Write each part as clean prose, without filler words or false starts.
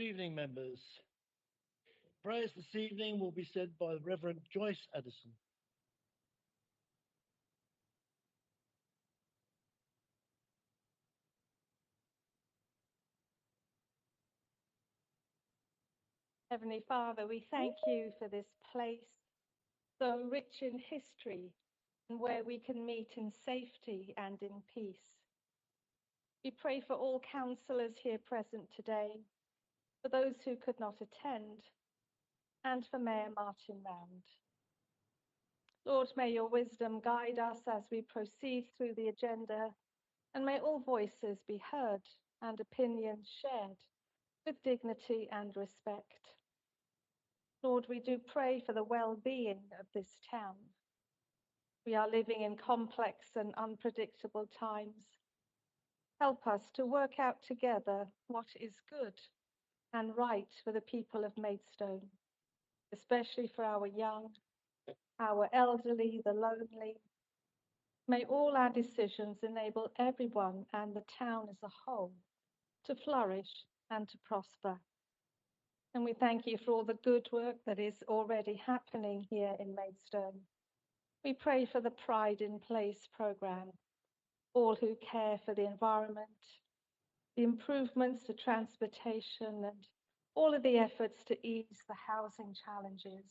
Good evening, members. Prayers this evening will be said by the Reverend Joyce Addison. Heavenly Father, we thank you for this place, so rich in history and where we can meet in safety and in peace. We pray for all councillors here present today, for those who could not attend, and for Mayor Martin Round. Lord, may your wisdom guide us as we proceed through the agenda, and may all voices be heard and opinions shared with dignity and respect. Lord, we do pray for the well-being of this town. We are living in complex and unpredictable times. Help us to work out together what is good and right for the people of Maidstone, especially for our young, our elderly, the lonely. May all our decisions enable everyone and the town as a whole to flourish and to prosper. And we thank you for all the good work that is already happening here in Maidstone. We pray for the Pride in Place programme, all who care for the environment, the improvements to transportation, and all of the efforts to ease the housing challenges.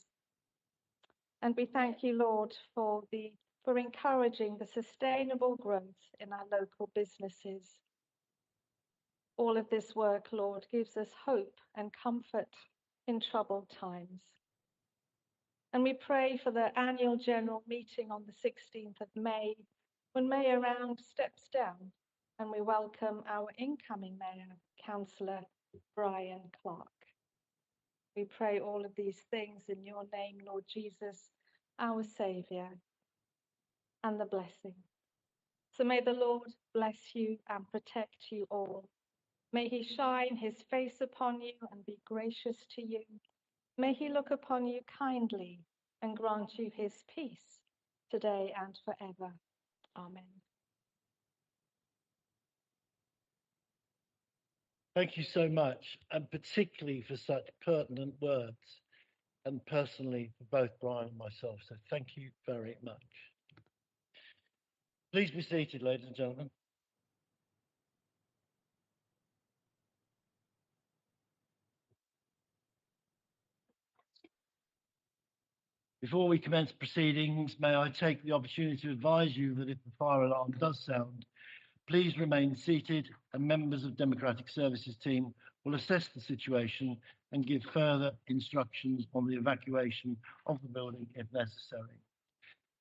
And we thank you, Lord, for encouraging the sustainable growth in our local businesses. All of this work, Lord, gives us hope and comfort in troubled times. And we pray for the annual general meeting on the 16th of May, when Mayor Round steps down, and we welcome our incoming Mayor, Councillor Brian Clark. We pray all of these things in your name, Lord Jesus, our Saviour, and the blessing. So may the Lord bless you and protect you all. May he shine his face upon you and be gracious to you. May he look upon you kindly and grant you his peace today and forever. Amen. Thank you so much, and particularly for such pertinent words, and personally for both Brian and myself. So thank you very much. Please be seated, ladies and gentlemen. Before we commence proceedings, may I take the opportunity to advise you that if the fire alarm does sound, please remain seated, and members of Democratic Services team will assess the situation and give further instructions on the evacuation of the building if necessary.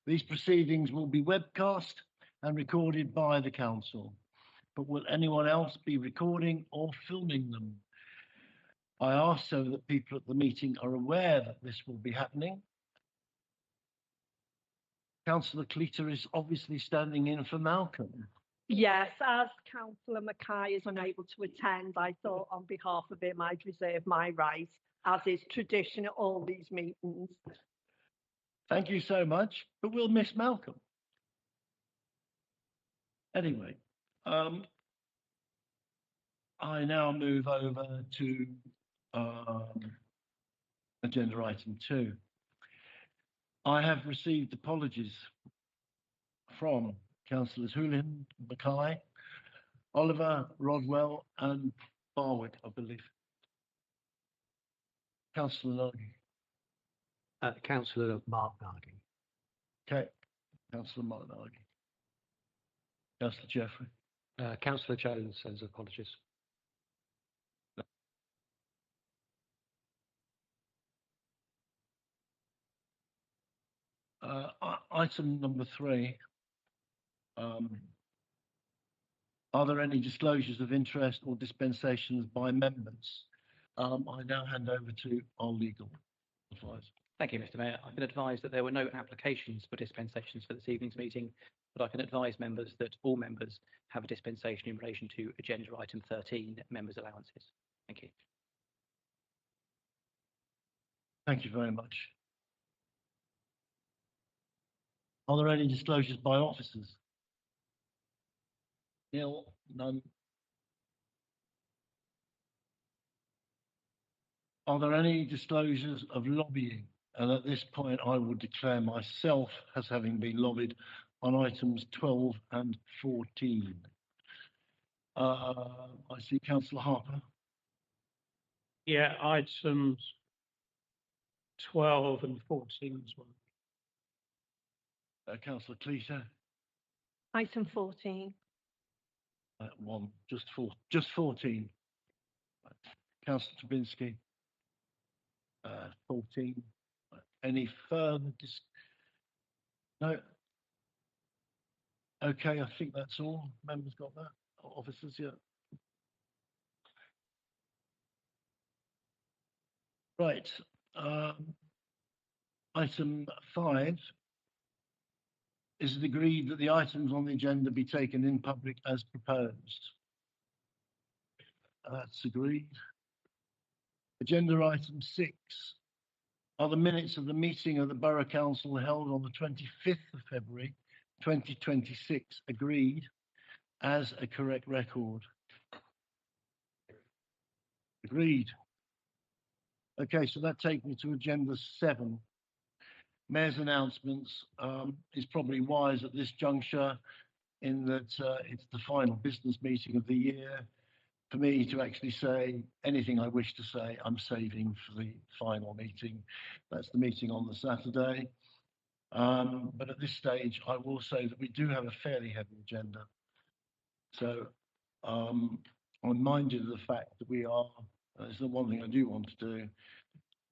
These proceedings will be webcast and recorded by the council, but will anyone else be recording or filming them? I ask so that people at the meeting are aware that this will be happening. Councillor Cleater is obviously standing in for Malcolm. Yes, as Councillor Mackay is unable to attend, I thought on behalf of him I'd reserve my right, as is tradition at all these meetings. Thank you so much, but we'll miss Malcolm. Anyway, I now move over to agenda item 2. I have received apologies from Councillors Houlihan, Mackay, Oliver, Rodwell and Barwood, I believe. Councillor Nagy. Councillor Mark Nagy. Okay, Councillor Mark Nagy. Councillor Jeffrey. Councillor Jones sends apologies. Item number 3. Are there any disclosures of interest or dispensations by members? I now hand over to our legal advisor. Thank you, Mr. Mayor. I can advise that there were no applications for dispensations for this evening's meeting, but I can advise members that all members have a dispensation in relation to agenda item 13, members' allowances. Thank you. Thank you very much. Are there any disclosures by officers? Nil, none. Are there any disclosures of lobbying? And at this point, I will declare myself as having been lobbied on items 12 and 14. I see Councillor Harper. Yeah, items 12 and 14 as well. Councillor Cleaser. Item 14. One, just 14. Councillor Trubinsky. 14. Any further no? Okay, I think that's all. Members got that? Officers, yeah. Right. Item 5. Is it agreed that the items on the agenda be taken in public as proposed? That's agreed. Agenda item 6. Are the minutes of the meeting of the Borough Council held on the 25th of February 2026 agreed as a correct record? Agreed. Okay, so that takes me to agenda 7. Mayor's announcements is probably wise at this juncture in that it's the final business meeting of the year. For me to actually say anything I wish to say, I'm saving for the final meeting. That's the meeting on the Saturday. But at this stage, I will say that we do have a fairly heavy agenda. So I'm minded of the fact that we are, that's the one thing I do want to do,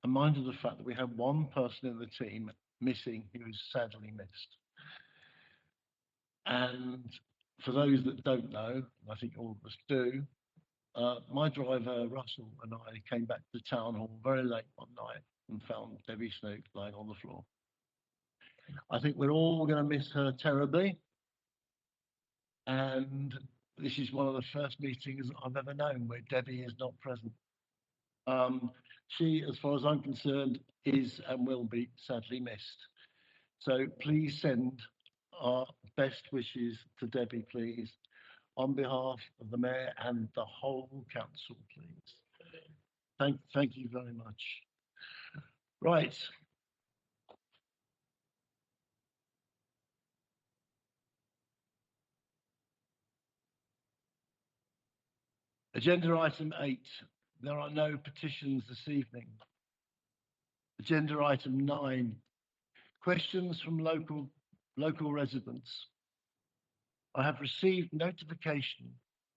I'm minded of the fact that we have one person in the team missing who is sadly missed. And for those that don't know, I think all of us do, my driver, Russell, and I came back to the town hall very late one night and found Debbie Snook lying on the floor. I think we're all going to miss her terribly. And this is one of the first meetings I've ever known where Debbie is not present. She, as far as I'm concerned, is and will be sadly missed. So please send our best wishes to Debbie, please, on behalf of the Mayor and the whole council, please. Thank you very much. Right. Agenda item 8. There are no petitions this evening. Agenda item 9. Questions from local residents. I have received notification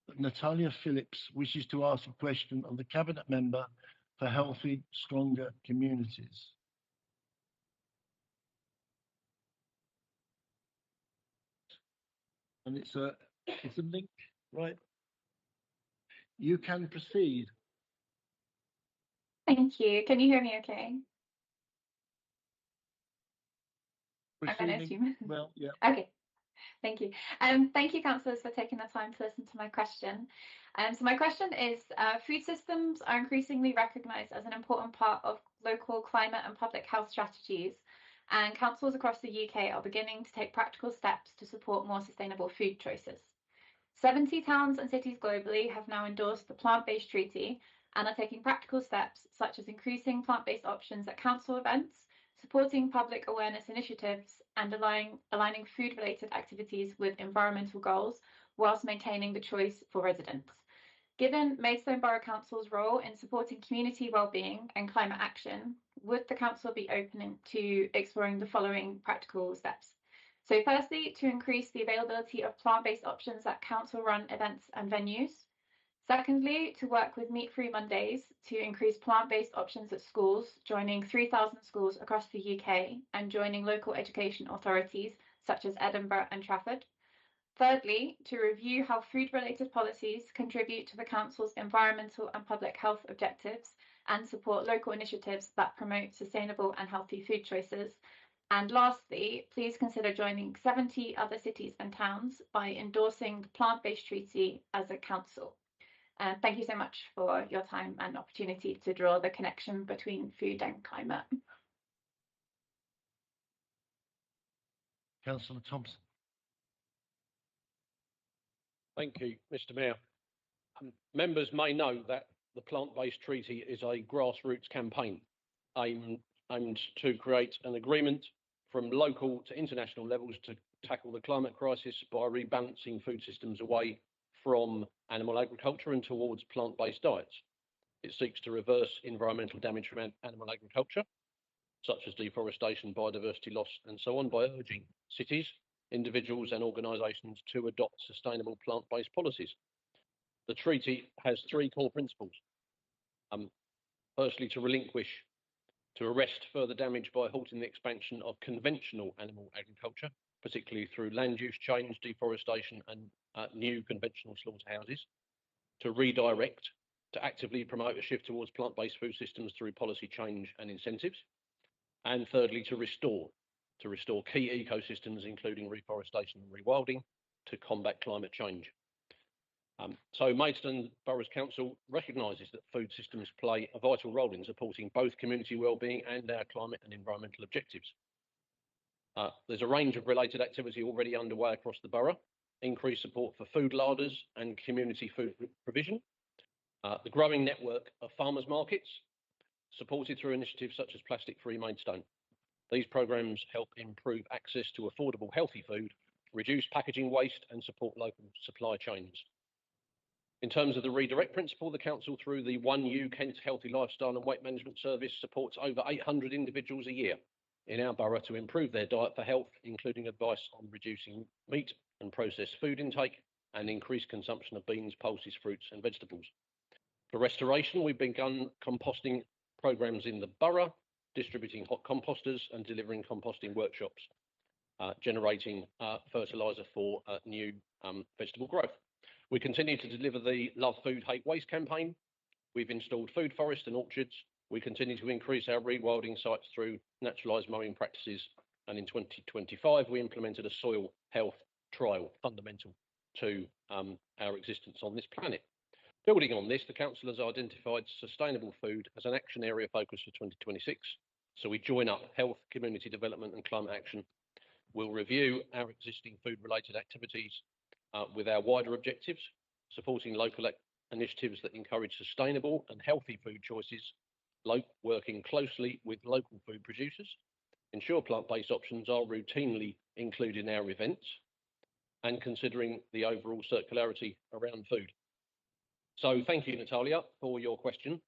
that Natalia Phillips wishes to ask a question of the Cabinet Member for Healthy, Stronger Communities. And it's a link, right? You can proceed. Thank you. Can you hear me okay? I'm going to Proceeding. assume. Well, yeah. Okay. Thank you. Thank you, councillors, for taking the time to listen to my question. So my question is, food systems are increasingly recognised as an important part of local climate and public health strategies, and councils across the UK are beginning to take practical steps to support more sustainable food choices. 70 towns and cities globally have now endorsed the Plant-Based Treaty and are taking practical steps such as increasing plant-based options at council events, supporting public awareness initiatives, and aligning food-related activities with environmental goals whilst maintaining the choice for residents. Given Maidstone Borough Council's role in supporting community wellbeing and climate action, would the council be open to exploring the following practical steps? So firstly, to increase the availability of plant-based options at council-run events and venues. Secondly, to work with Meat Free Mondays to increase plant-based options at schools, joining 3,000 schools across the UK and joining local education authorities such as Edinburgh and Trafford. Thirdly, to review how food-related policies contribute to the council's environmental and public health objectives and support local initiatives that promote sustainable and healthy food choices. And lastly, please consider joining 70 other cities and towns by endorsing the Plant-Based Treaty as a council. Thank you so much for your time and opportunity to draw the connection between food and climate. Councillor Thompson. Thank you, Mr. Mayor. Members may know that the Plant-Based Treaty is a grassroots campaign aimed to create an agreement from local to international levels to tackle the climate crisis by rebalancing food systems away from animal agriculture and towards plant-based diets. It seeks to reverse environmental damage from animal agriculture, such as deforestation, biodiversity loss, and so on, by urging cities, individuals, and organisations to adopt sustainable plant-based policies. The treaty has three core principles. Firstly, to arrest further damage by halting the expansion of conventional animal agriculture, particularly through land use change, deforestation, and new conventional slaughterhouses. To redirect, to actively promote a shift towards plant-based food systems through policy change and incentives. And thirdly, to restore key ecosystems, including reforestation and rewilding, to combat climate change. So Maidstone Boroughs Council recognises that food systems play a vital role in supporting both community wellbeing and our climate and environmental objectives. There's a range of related activity already underway across the borough: increased support for food larders and community food provision, the growing network of farmers markets, supported through initiatives such as Plastic Free Maidstone. These programmes help improve access to affordable, healthy food, reduce packaging waste, and support local supply chains. In terms of the redirect principle, the council, through the 1U Kent Healthy Lifestyle and Weight Management Service, supports over 800 individuals a year in our borough to improve their diet for health, including advice on reducing meat and processed food intake and increased consumption of beans, pulses, fruits and vegetables. For restoration, we've begun composting programmes in the borough, distributing hot composters and delivering composting workshops, generating fertiliser for new vegetable growth. We continue to deliver the Love Food, Hate Waste campaign. We've installed food forests and orchards. We continue to increase our rewilding sites through naturalised mowing practices. And in 2025, we implemented a soil health trial, fundamental to our existence on this planet. Building on this, the council has identified sustainable food as an action area focus for 2026. So we join up health, community development and climate action. We'll review our existing food-related activities with our wider objectives, supporting local initiatives that encourage sustainable and healthy food choices, working closely with local food producers, ensure plant-based options are routinely included in our events, and considering the overall circularity around food. So thank you, Natalia, for your question.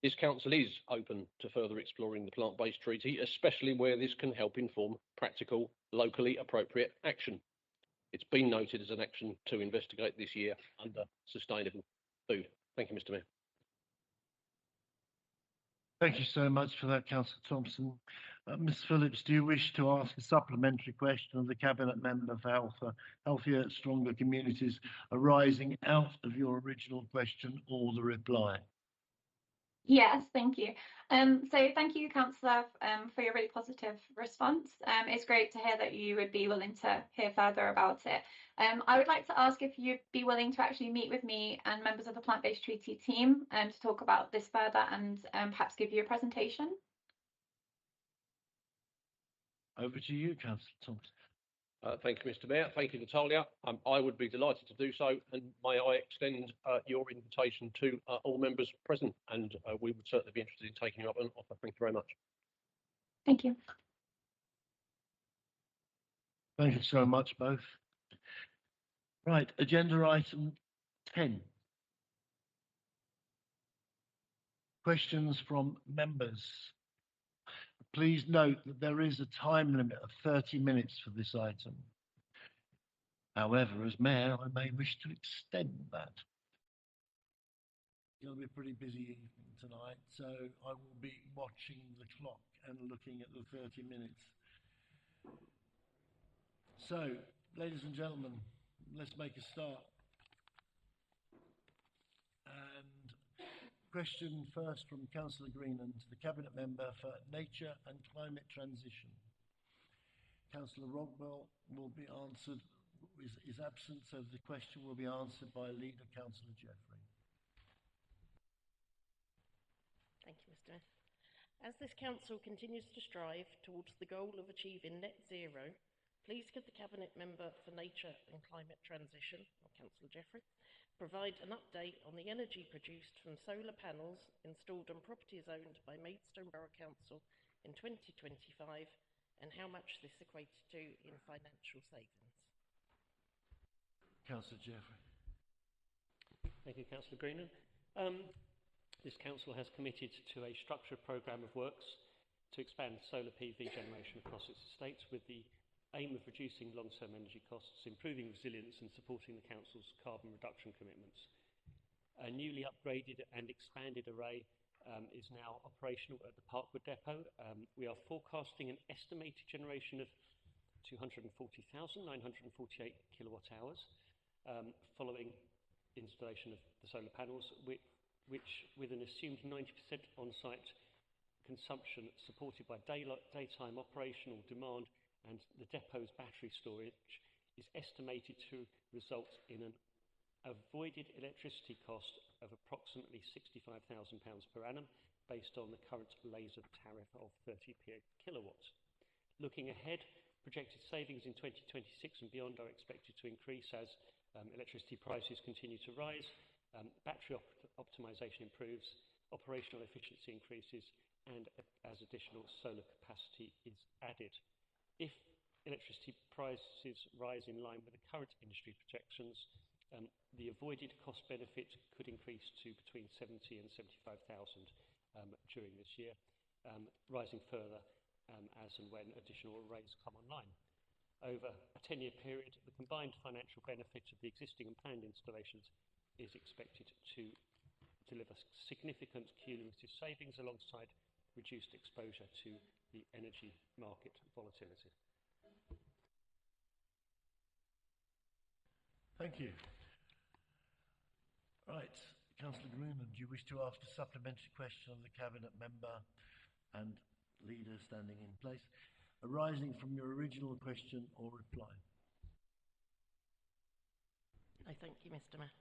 This council is open to further exploring the Plant-Based Treaty, especially where this can help inform practical, locally appropriate action. It's been noted as an action to investigate this year under sustainable food. Thank you, Mr. Mayor. Thank you so much for that, Councillor Thompson. Ms Phillips, do you wish to ask a supplementary question of the Cabinet Member for Healthier, Stronger Communities arising out of your original question or the reply? Yes, thank you. So thank you, Councillor, for your really positive response. It's great to hear that you would be willing to hear further about it. I would like to ask if you'd be willing to actually meet with me and members of the Plant-Based Treaty team to talk about this further and perhaps give you a presentation. Over to you, Councillor Thompson. Thank you, Mr. Mayor. Thank you, Natalia. I would be delighted to do so, and may I extend your invitation to all members present, and we would certainly be interested in taking you up an offer. Thank you very much. Thank you. Thank you so much, both. Right, agenda item 10. Questions from members. Please note that there is a time limit of 30 minutes for this item. However, as Mayor, I may wish to extend that. It'll be a pretty busy evening tonight, so I will be watching the clock and looking at the 30 minutes. So, ladies and gentlemen, let's make a start. Question first from Councillor Greenan to the Cabinet Member for Nature and Climate Transition. Councillor Rodwell will be answered, is absent, so the question will be answered by Leader Councillor Jeffrey. Thank you, Mr. Mayor. As this council continues to strive towards the goal of achieving net zero, please could the Cabinet Member for Nature and Climate Transition, or Councillor Jeffrey, provide an update on the energy produced from solar panels installed on properties owned by Maidstone Borough Council in 2025 and how much this equates to in financial savings. Councillor Jeffrey. Thank you, Councillor Greenan. This council has committed to a structured programme of works to expand solar PV generation across its estates with the aim of reducing long-term energy costs, improving resilience and supporting the council's carbon reduction commitments. A newly upgraded and expanded array is now operational at the Parkwood depot. We are forecasting an estimated generation of 240,948 kilowatt hours following installation of the solar panels, which with an assumed 90% on-site consumption supported by daytime operational demand and the depot's battery storage, is estimated to result in an avoided electricity cost of approximately £65,000 per annum based on the current laser tariff of 30p a kilowatt. Looking ahead, projected savings in 2026 and beyond are expected to increase as electricity prices continue to rise, battery optimization improves, operational efficiency increases, and as additional solar capacity is added. If electricity prices rise in line with the current industry projections, the avoided cost benefit could increase to between 70 and 75,000 during this year, rising further as and when additional arrays come online. Over a 10-year period, the combined financial benefit of the existing and planned installations is expected to deliver significant cumulative savings alongside reduced exposure to the energy market volatility. Thank you. Right, Councillor Greenan, do you wish to ask a supplementary question of the Cabinet member and leader standing in place, arising from your original question or reply? I thank you, Mr. Mayor.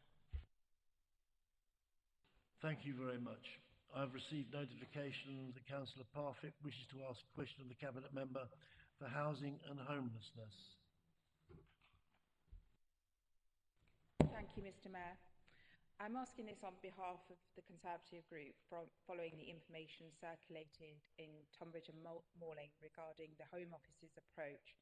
Thank you very much. I've received notification that Councillor Parfitt wishes to ask a question of the Cabinet member for housing and homelessness. Thank you, Mr. Mayor. I'm asking this on behalf of the Conservative Group following the information circulated in Tonbridge and Malling regarding the Home Office's approach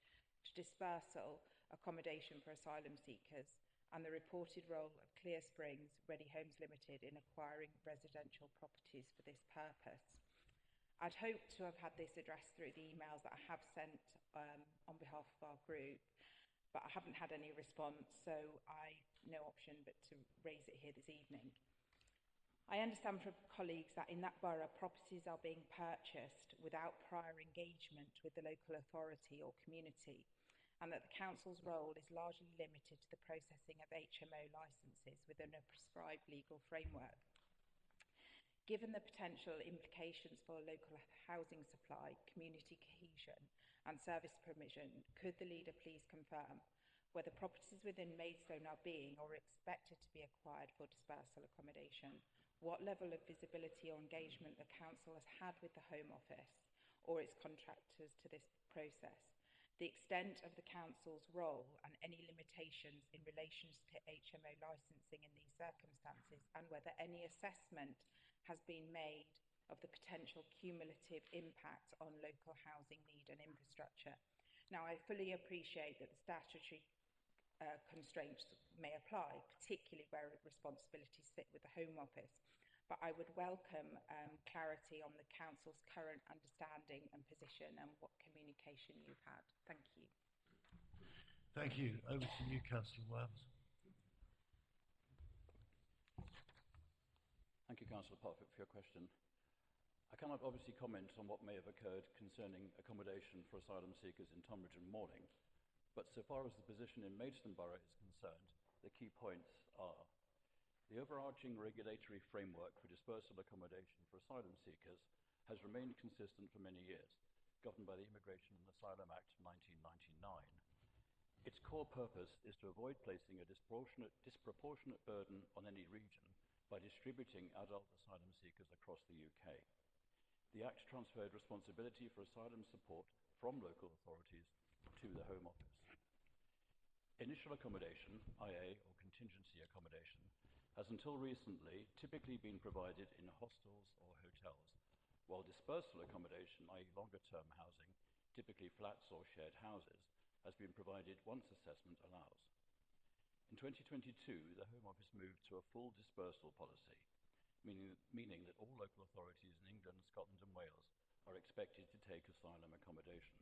to dispersal accommodation for asylum seekers and the reported role of Clear Springs Ready Homes Limited in acquiring residential properties for this purpose. I'd hoped to have had this addressed through the emails that I have sent on behalf of our group, but I haven't had any response, so I no option but to raise it here this evening. I understand from colleagues that in that borough, properties are being purchased without prior engagement with the local authority or community, and that the council's role is largely limited to the processing of HMO licences within a prescribed legal framework. Given the potential implications for local housing supply, community cohesion and service provision, could the leader please confirm whether properties within Maidstone are being or expected to be acquired for dispersal accommodation, what level of visibility or engagement the council has had with the Home Office or its contractors to this process, the extent of the council's role and any limitations in relation to HMO licensing in these circumstances, and whether any assessment has been made of the potential cumulative impact on local housing need and infrastructure. Now, I fully appreciate that the statutory constraints may apply, particularly where responsibilities sit with the Home Office, but I would welcome clarity on the council's current understanding and position and what communication you've had. Thank you. Thank you. Over to you, Councillor Wales. Thank you, Councillor Parfitt, for your question. I cannot obviously comment on what may have occurred concerning accommodation for asylum seekers in Tonbridge and Malling, but so far as the position in Maidstone Borough is concerned, the key points are: the overarching regulatory framework for dispersal accommodation for asylum seekers has remained consistent for many years, governed by the Immigration and Asylum Act 1999. Its core purpose is to avoid placing a disproportionate burden on any region by distributing adult asylum seekers across the UK. The Act transferred responsibility for asylum support from local authorities to the Home Office. Initial accommodation, IA or contingency accommodation, has until recently typically been provided in hostels or hotels, while dispersal accommodation, i.e. longer-term housing, typically flats or shared houses, has been provided once assessment allows. In 2022, the Home Office moved to a full dispersal policy, meaning that all local authorities in England, Scotland and Wales are expected to take asylum accommodation.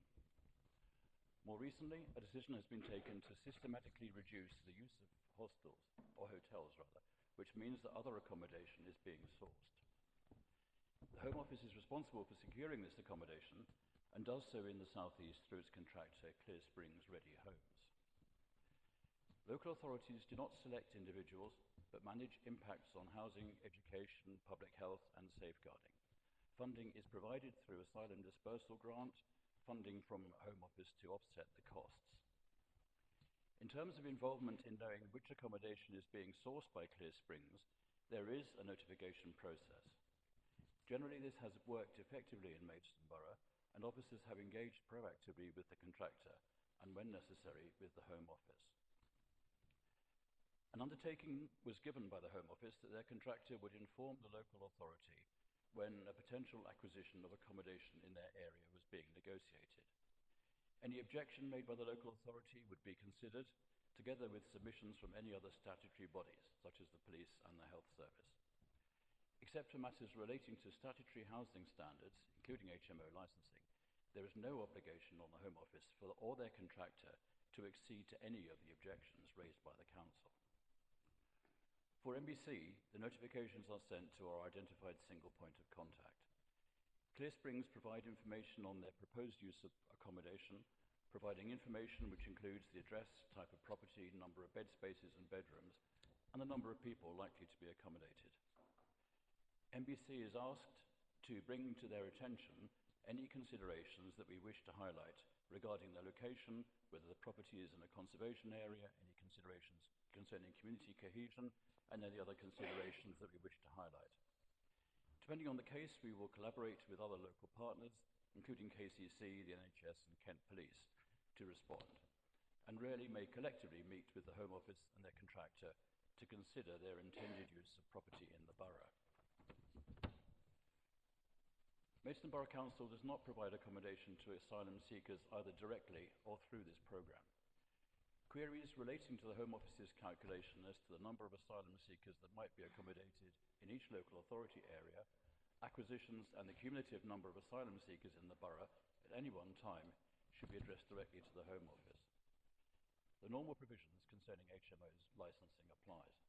More recently, a decision has been taken to systematically reduce the use of hostels, or hotels rather, which means that other accommodation is being sourced. The Home Office is responsible for securing this accommodation and does so in the South East through its contractor Clear Springs Ready Homes. Local authorities do not select individuals, but manage impacts on housing, education, public health and safeguarding. Funding is provided through asylum dispersal grant, funding from Home Office to offset the costs. In terms of involvement in knowing which accommodation is being sourced by Clear Springs, there is a notification process. Generally, this has worked effectively in Maidstone Borough, and officers have engaged proactively with the contractor and, when necessary, with the Home Office. An undertaking was given by the Home Office that their contractor would inform the local authority when a potential acquisition of accommodation in their area was being negotiated. Any objection made by the local authority would be considered, together with submissions from any other statutory bodies, such as the police and the health service. Except for matters relating to statutory housing standards, including HMO licensing, there is no obligation on the Home Office or their contractor to accede to any of the objections raised by the Council. For MBC, the notifications are sent to our identified single point of contact. Clear Springs provide information on their proposed use of accommodation, providing information which includes the address, type of property, number of bed spaces and bedrooms, and the number of people likely to be accommodated. MBC is asked to bring to their attention any considerations that we wish to highlight regarding the location, whether the property is in a conservation area, any considerations concerning community cohesion, and any other considerations that we wish to highlight. Depending on the case, we will collaborate with other local partners, including KCC, the NHS and Kent Police, to respond, and really may collectively meet with the Home Office and their contractor to consider their intended use of property in the borough. Maidstone Borough Council does not provide accommodation to asylum seekers either directly or through this programme. Queries relating to the Home Office's calculation as to the number of asylum seekers that might be accommodated in each local authority area, acquisitions and the cumulative number of asylum seekers in the borough at any one time should be addressed directly to the Home Office. The normal provisions concerning HMOs licensing applies.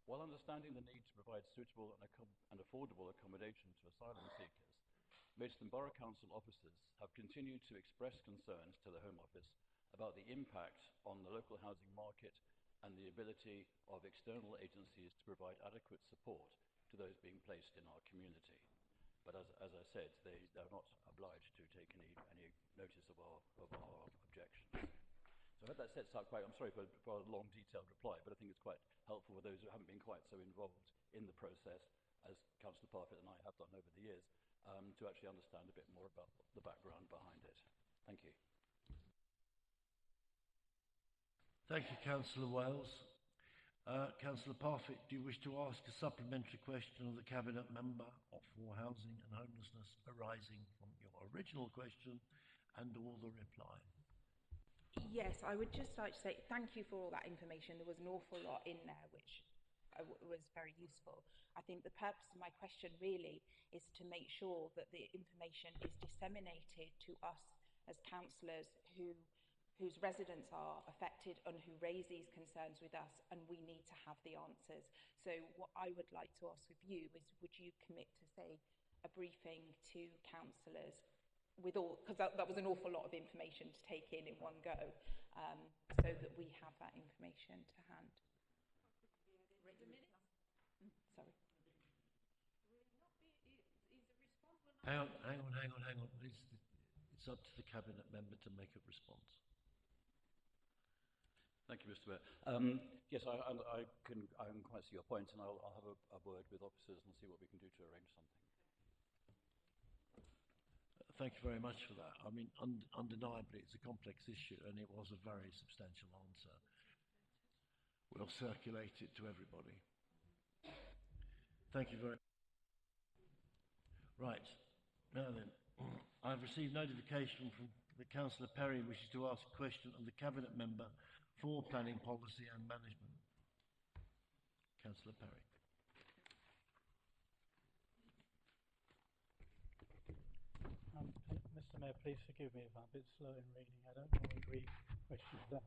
While understanding the need to provide suitable and affordable accommodation to asylum seekers, Maidstone Borough Council officers have continued to express concerns to the Home Office about the impact on the local housing market and the ability of external agencies to provide adequate support to those being placed in our community. But as I said, they're not obliged to take any notice of our objections. So I hope that sets out quite, I'm sorry for a long detailed reply, but I think it's quite helpful for those who haven't been quite so involved in the process as Councillor Parfitt and I have done over the years, to actually understand a bit more about the background behind it. Thank you. Thank you, Councillor Wales. Councillor Parfitt, do you wish to ask a supplementary question of the Cabinet Member for Housing and Homelessness arising from your original question and or the reply? Yes, I would just like to say thank you for all that information. There was an awful lot in there which was very useful. I think the purpose of my question really is to make sure that the information is disseminated to us as councillors whose residents are affected and who raise these concerns with us, and we need to have the answers. So what I would like to ask of you is, would you commit to, say, a briefing to councillors with all, because that was an awful lot of information to take in one go, so that we have that information to hand. Sorry. Hang on. It's up to the Cabinet Member to make a response. Thank you, Mr. Mayor. Yes, I can quite see your point, and I'll have a word with officers and see what we can do to arrange something. Thank you very much for that. I mean, undeniably, it's a complex issue, and it was a very substantial answer. We'll circulate it to everybody. Thank you very much. Right. Now then, I've received notification from the Councillor Perry wishes to ask a question of the Cabinet Member for Planning Policy and Management. Councillor Perry. Mr. Mayor, please forgive me if I'm a bit slow in reading. I don't normally read questions out.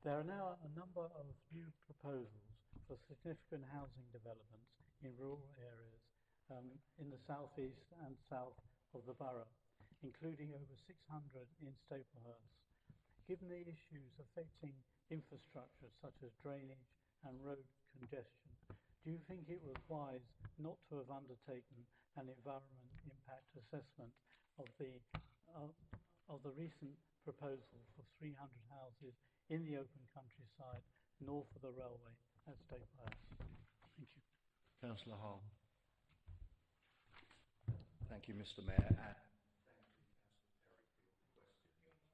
There are now a number of new proposals for significant housing developments in rural areas in the southeast and south of the borough, including over 600 in Staplehurst. Given the issues affecting infrastructure such as drainage and road congestion, do you think it was wise not to have undertaken an environment impact assessment of the recent proposal for 300 houses in the open countryside north of the railway at Staplehurst? Thank you. Councillor Hall. Thank you, Mr. Mayor. And thank you, Councillor Perry, for your question.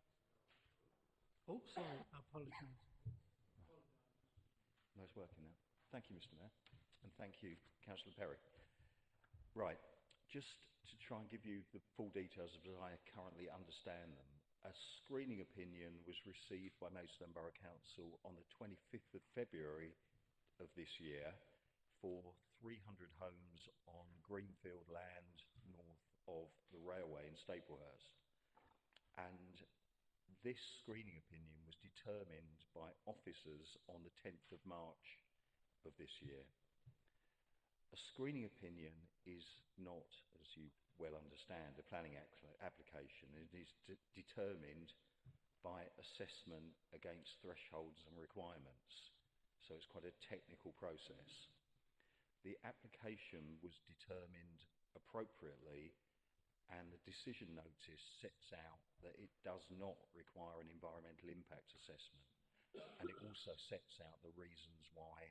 Oh, sorry, I apologise. No, it's working now. Thank you, Mr. Mayor. And thank you, Councillor Perry. Right, just to try and give you the full details as I currently understand them, a screening opinion was received by Maidstone Borough Council on the 25th of February of this year for 300 homes on greenfield land north of the railway in Staplehurst. And this screening opinion was determined by officers on the 10th of March of this year. A screening opinion is not, as you well understand, a planning application. It is determined by assessment against thresholds and requirements. So it's quite a technical process. The application was determined appropriately, and the decision notice sets out that it does not require an environmental impact assessment, and it also sets out the reasons why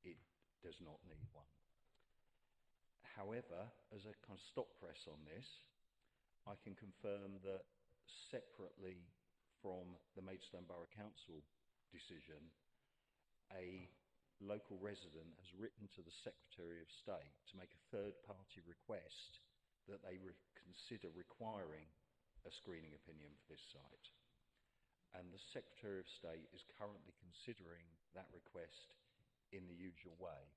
it does not need one. However, as a kind of stop press on this, I can confirm that separately from the Maidstone Borough Council decision, a local resident has written to the Secretary of State to make a third-party request that they consider requiring a screening opinion for this site. And the Secretary of State is currently considering that request in the usual way.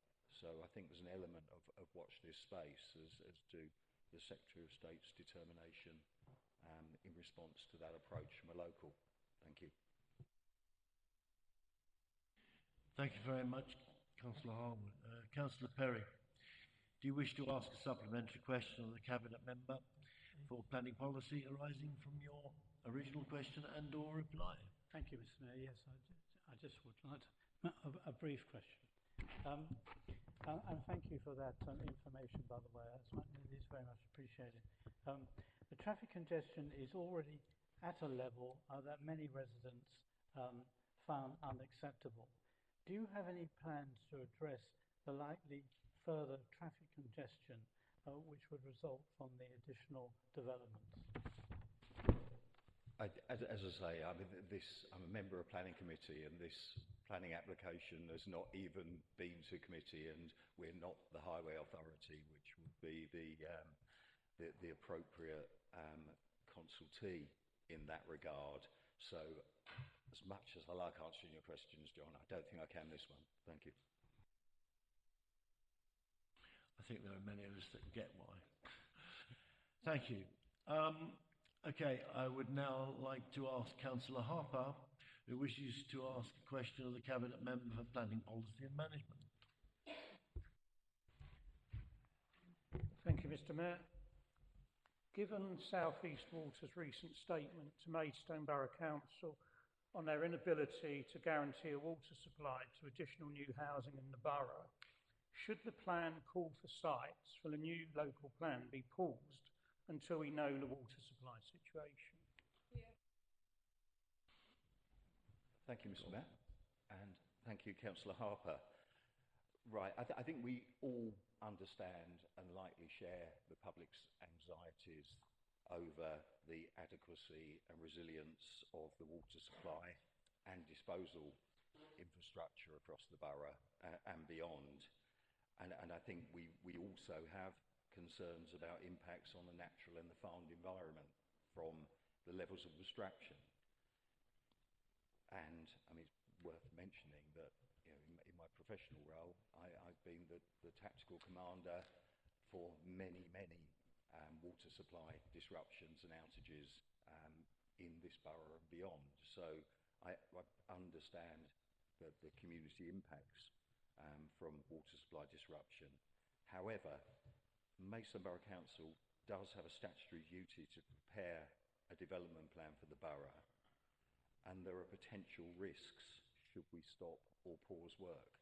So I think there's an element of watch this space as to the Secretary of State's determination in response to that approach from a local. Thank you. Thank you very much, Councillor Harwood. Councillor Perry, do you wish to ask a supplementary question of the Cabinet Member for Planning Policy arising from your original question and or reply? Thank you, Mr. Mayor. Yes, I just would like a brief question. And thank you for that information, by the way. It is very much appreciated. The traffic congestion is already at a level that many residents found unacceptable. Do you have any plans to address the likely further traffic congestion which would result from the additional developments? As I say, I'm a member of Planning Committee, and this planning application has not even been to committee, and we're not the Highway Authority, which would be the appropriate consultee in that regard. So, as much as I like answering your questions, John, I don't think I can this one. Thank you. I think there are many of us that get why. Thank you. Okay, I would now like to ask Councillor Harper, who wishes to ask a question of the Cabinet Member for Planning Policy and Management. Thank you, Mr. Mayor. Given South East Water's recent statement to Maidstone Borough Council on their inability to guarantee a water supply to additional new housing in the borough, should the plan call for sites for the new local plan be paused until we know the water supply situation? Yeah. Thank you, Mr. Mayor, and thank you, Councillor Harper. Right, I think we all understand and likely share the public's anxieties over the adequacy and resilience of the water supply and disposal infrastructure across the borough and beyond. And I think we also have concerns about impacts on the natural and the farmed environment from the levels of abstraction. And I mean, it's worth mentioning that, you know, in my professional role, I've been the tactical commander for many water supply disruptions and outages in this borough and beyond. So I understand the community impacts from water supply disruption. However, Maidstone Borough Council does have a statutory duty to prepare a development plan for the borough, and there are potential risks should we stop or pause work.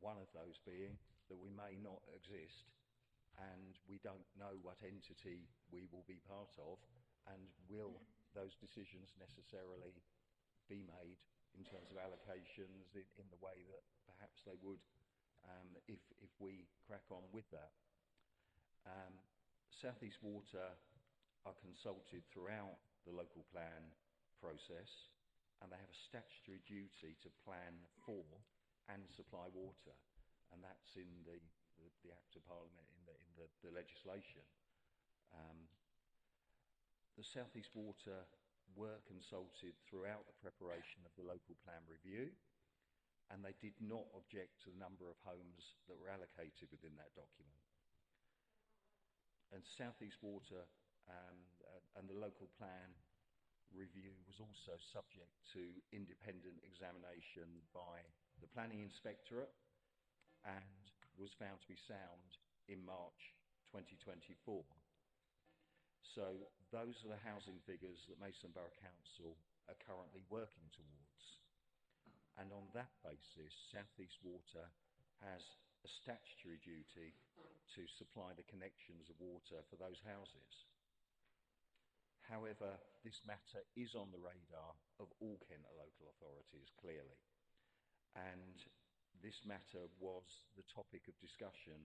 One of those being that we may not exist and we don't know what entity we will be part of, and will those decisions necessarily be made in terms of allocations in the way that perhaps they would if we crack on with that. South East Water are consulted throughout the local plan process, and they have a statutory duty to plan for and supply water, and that's in the Act of Parliament, in the legislation. The South East Water were consulted throughout the preparation of the local plan review, and they did not object to the number of homes that were allocated within that document. And South East Water and the local plan review was also subject to independent examination by the Planning Inspectorate and was found to be sound in March 2024. So those are the housing figures that Maidstone Borough Council are currently working towards. And on that basis, South East Water has a statutory duty to supply the connections of water for those houses. However, this matter is on the radar of all Kent local authorities, clearly. And this matter was the topic of discussion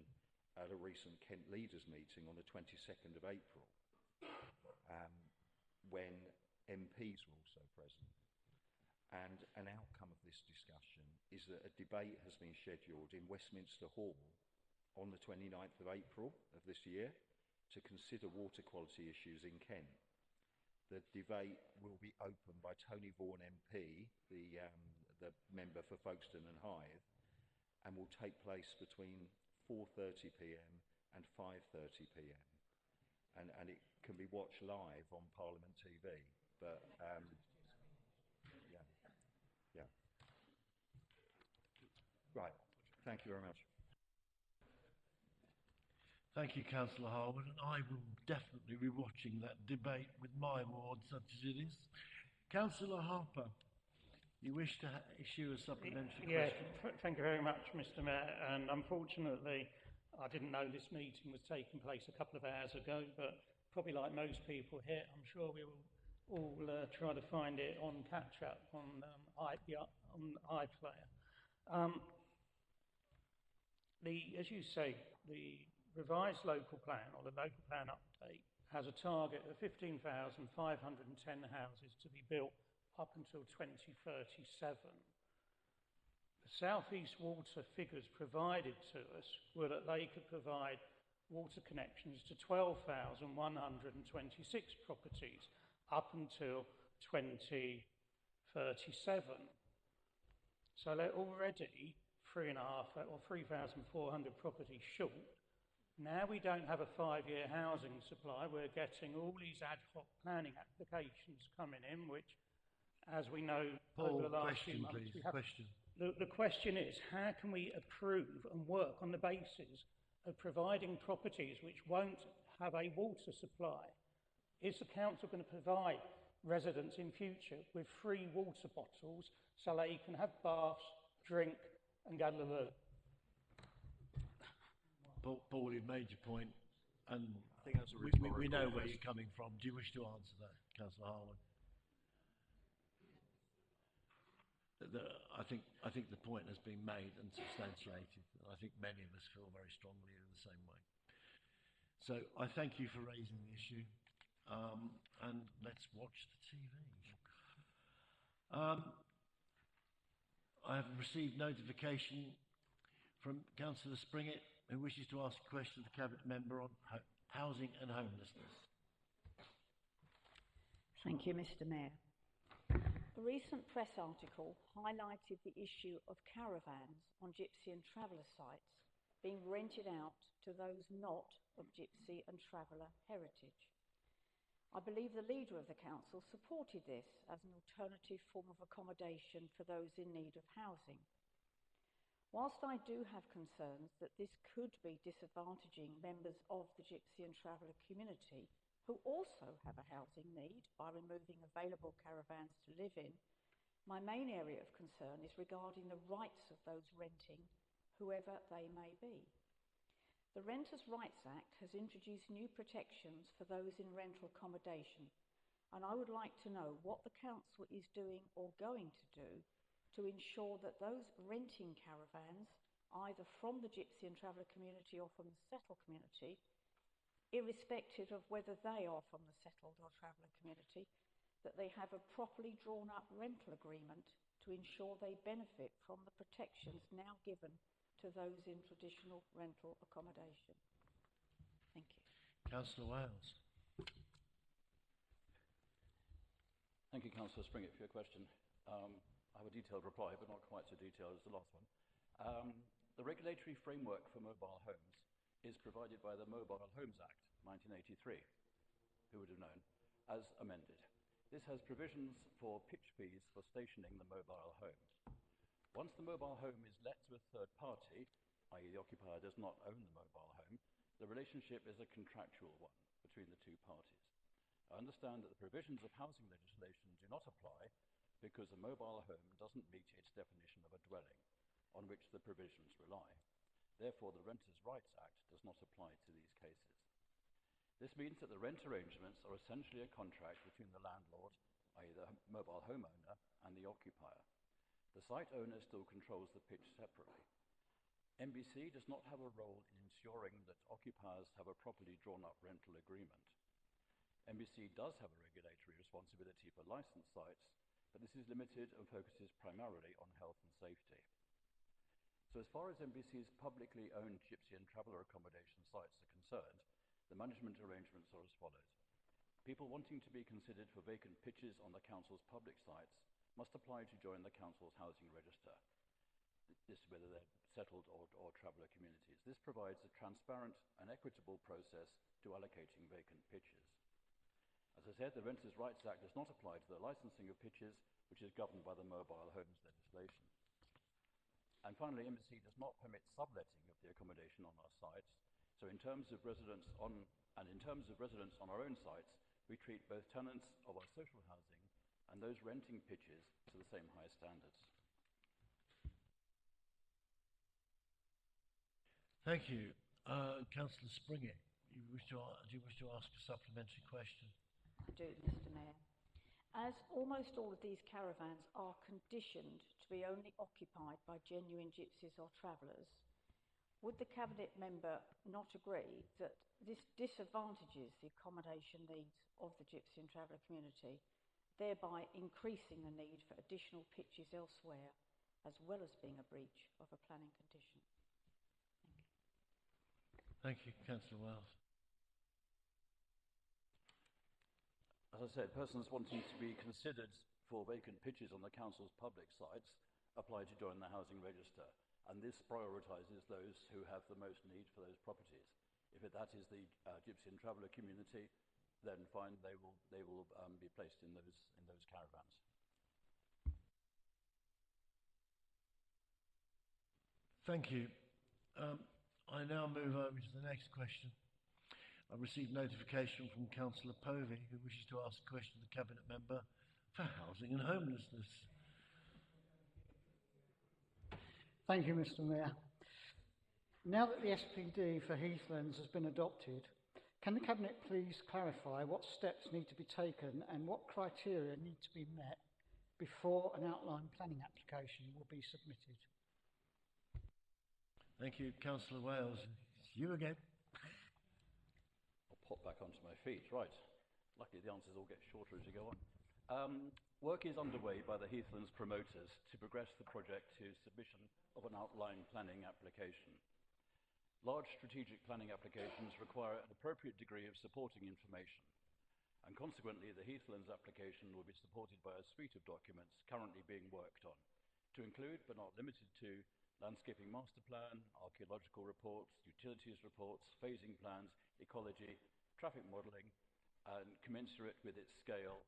at a recent Kent Leaders meeting on the 22nd of April, when MPs were also present. And an outcome of this discussion is that a debate has been scheduled in Westminster Hall on the 29th of April of this year to consider water quality issues in Kent. The debate will be opened by Tony Vaughan MP, the member for Folkestone and Hythe, and will take place between 4:30 p.m. and 5:30 p.m. And it can be watched live on Parliament TV. But yeah. Right. Thank you very much. Thank you, Councillor Harwood, and I will definitely be watching that debate with my ward, such as it is. Councillor Harper, you wish to issue a supplementary question? Thank you very much, Mr. Mayor. And unfortunately, I didn't know this meeting was taking place a couple of hours ago, but probably like most people here, I'm sure we will all try to find it on catch-up on iPlayer. As you say, the revised local plan, or the local plan update, has a target of 15,510 houses to be built up until 2037. The South East Water figures provided to us were that they could provide water connections to 12,126 properties up until 2037. So they're already 3,400 properties short. Now we don't have a 5-year housing supply. We're getting all these ad hoc planning applications coming in, which, as we know, over the last few months, we have. The question is, how can we approve and work on the basis of providing properties which won't have a water supply? Is the council going to provide residents in future with free water bottles so they can have baths, drink, and go to the loo? Paul, you've made your point, and I think that's a we know where you're coming from. Do you wish to answer that, Councillor Harwood? I think the point has been made and substantiated. I think many of us feel very strongly in the same way. So I thank you for raising the issue, and let's watch the TV. I have received notification from Councillor Springett, who wishes to ask a question of the Cabinet Member on housing and homelessness. Thank you, Mr. Mayor. A recent press article highlighted the issue of caravans on Gypsy and Traveller sites being rented out to those not of Gypsy and Traveller heritage. I believe the leader of the council supported this as an alternative form of accommodation for those in need of housing. Whilst I do have concerns that this could be disadvantaging members of the Gypsy and Traveller community who also have a housing need by removing available caravans to live in, my main area of concern is regarding the rights of those renting, whoever they may be. The Renters' Rights Act has introduced new protections for those in rental accommodation, and I would like to know what the council is doing or going to do to ensure that those renting caravans, either from the Gypsy and Traveller community or from the settled community, irrespective of whether they are from the settled or Traveller community, that they have a properly drawn up rental agreement to ensure they benefit from the protections now given to those in traditional rental accommodation. Thank you. Councillor Wales. Thank you, Councillor Springett, for your question. I have a detailed reply, but not quite so detailed as the last one. The regulatory framework for mobile homes is provided by the Mobile Homes Act 1983, who would have known, as amended. This has provisions for pitch fees for stationing the mobile home. Once the mobile home is let to a third party, i.e. the occupier does not own the mobile home, the relationship is a contractual one between the two parties. I understand that the provisions of housing legislation do not apply because a mobile home doesn't meet its definition of a dwelling, on which the provisions rely. Therefore, the Renters' Rights Act does not apply to these cases. This means that the rent arrangements are essentially a contract between the landlord, i.e. the mobile homeowner, and the occupier. The site owner still controls the pitch separately. MBC does not have a role in ensuring that occupiers have a properly drawn-up rental agreement. MBC does have a regulatory responsibility for licensed sites, but this is limited and focuses primarily on health and safety. So as far as MBC's publicly owned Gypsy and Traveller accommodation sites are concerned, the management arrangements are as follows. People wanting to be considered for vacant pitches on the council's public sites must apply to join the council's housing register. This whether they're settled or traveller communities. This provides a transparent and equitable process to allocating vacant pitches. As I said, the Renters' Rights Act does not apply to the licensing of pitches, which is governed by the Mobile Homes legislation. And finally, MBC does not permit subletting of the accommodation on our sites. So in terms of residents on our own sites, we treat both tenants of our social housing and those renting pitches to the same high standards. Thank you. Councillor Springett, do you wish to ask a supplementary question? I do, Mr. Mayor. As almost all of these caravans are conditioned to be only occupied by genuine gypsies or travellers, would the Cabinet member not agree that this disadvantages the accommodation needs of the Gypsy and Traveller community, thereby increasing the need for additional pitches elsewhere, as well as being a breach of a planning condition? Thank you, Councillor Wells. As I said, persons wanting to be considered for vacant pitches on the council's public sites apply to join the housing register, and this prioritises those who have the most need for those properties. If that is the Gypsy and Traveller community, then fine, they will be placed in those caravans. Thank you. I now move over to the next question. I've received notification from Councillor Povey, who wishes to ask a question of the Cabinet Member for Housing and Homelessness. Thank you, Mr. Mayor. Now that the SPD for Heathlands has been adopted, can the Cabinet please clarify what steps need to be taken and what criteria need to be met before an outline planning application will be submitted. Thank you, Councillor Wales. It's you again. I'll pop back onto my feet. Right. Luckily, the answers all get shorter as you go on. Work is underway by the Heathlands promoters to progress the project to submission of an outline planning application. Large strategic planning applications require an appropriate degree of supporting information, and consequently the Heathlands application will be supported by a suite of documents currently being worked on, to include but not limited to landscaping master plan, archaeological reports, utilities reports, phasing plans, ecology, traffic modelling, and commensurate with its scale,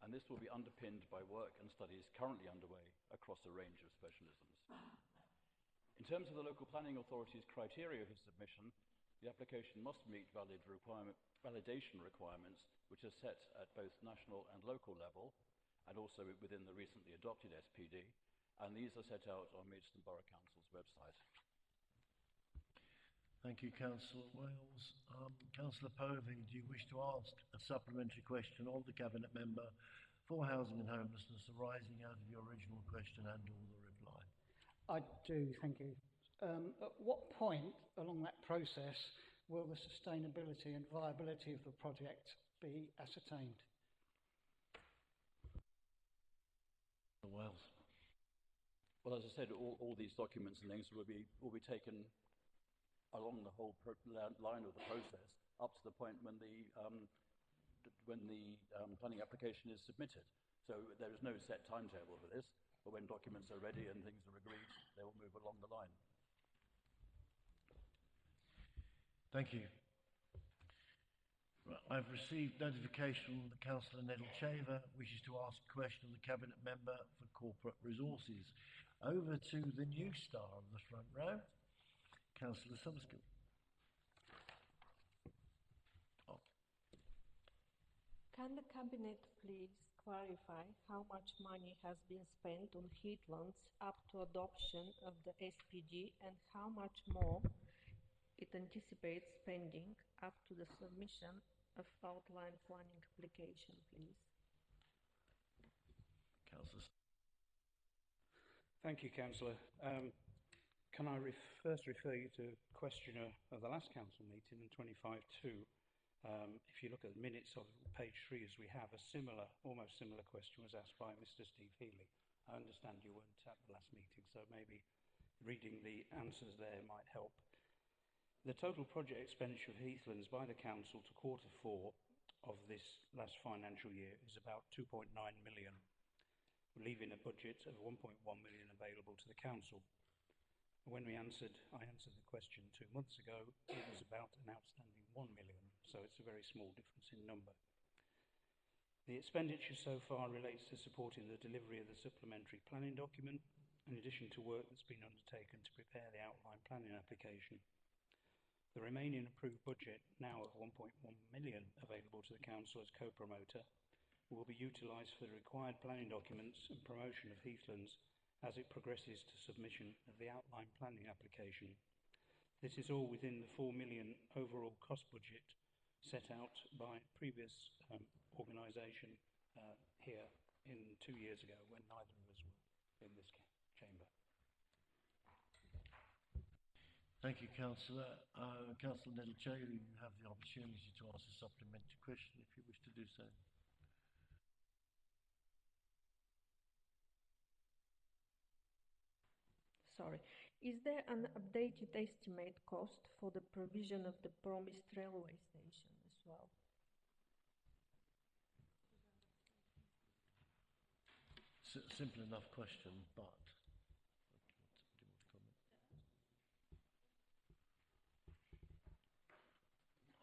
and this will be underpinned by work and studies currently underway across a range of specialisms. In terms of the local planning authority's criteria for submission, the application must meet validation requirements which are set at both national and local level, and also within the recently adopted SPD, and these are set out on Maidstone Borough Council's website. Thank you, Councillor Wales. Councillor Povey, do you wish to ask a supplementary question of the Cabinet Member for Housing and Homelessness arising out of your original question and or the reply? I do, thank you. At what point along that process will the sustainability and viability of the project be ascertained? Wales. Well, as I said, all these documents and things will be taken along the whole line of the process up to the point when the planning application is submitted. So there is no set timetable for this, but when documents are ready and things are agreed, they will move along the line. Thank you. Right, I've received notification that Councillor Nedelcheva wishes to ask a question of the Cabinet Member for Corporate Resources. Over to the new star of the front row, Councillor Summerskill. Oh. Can the Cabinet please clarify how much money has been spent on Heathlands up to adoption of the SPD and how much more it anticipates spending up to the submission of outline planning application, please? Councillor. Thank you, Councillor. Can I first refer you to questioner of the last council meeting in 25.2? If you look at the minutes of page 3 as we have, almost similar question was asked by Mr. Steve Healy. I understand you weren't at the last meeting, so maybe reading the answers there might help. The total project expenditure of Heathlands by the council to Q4 of this last financial year is about 2.9 million, leaving a budget of 1.1 million available to the council. When I answered the question 2 months ago, it was about an outstanding 1 million, so it's a very small difference in number. The expenditure so far relates to supporting the delivery of the supplementary planning document, in addition to work that's been undertaken to prepare the outline planning application. The remaining approved budget, now of 1.1 million available to the council as co-promoter, will be utilised for the required planning documents and promotion of Heathlands as it progresses to submission of the outline planning application. This is all within the 4 million overall cost budget set out by previous organisation here in 2 years ago when neither of us were in this chamber. Thank you, Councillor. Councillor Nedelcheva, you have the opportunity to ask a supplementary question if you wish to do so. Sorry. Is there an updated estimate cost for the provision of the promised railway station as well? Simple enough question, but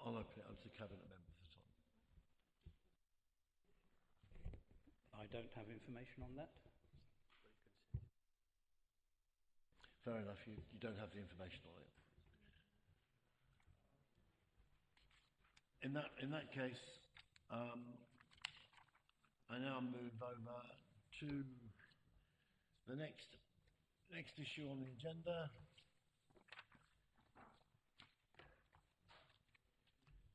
I'll open it up to the Cabinet Member for time. I don't have information on that. Fair enough, you don't have the information on it. In that case, I now move over to the next issue on the agenda.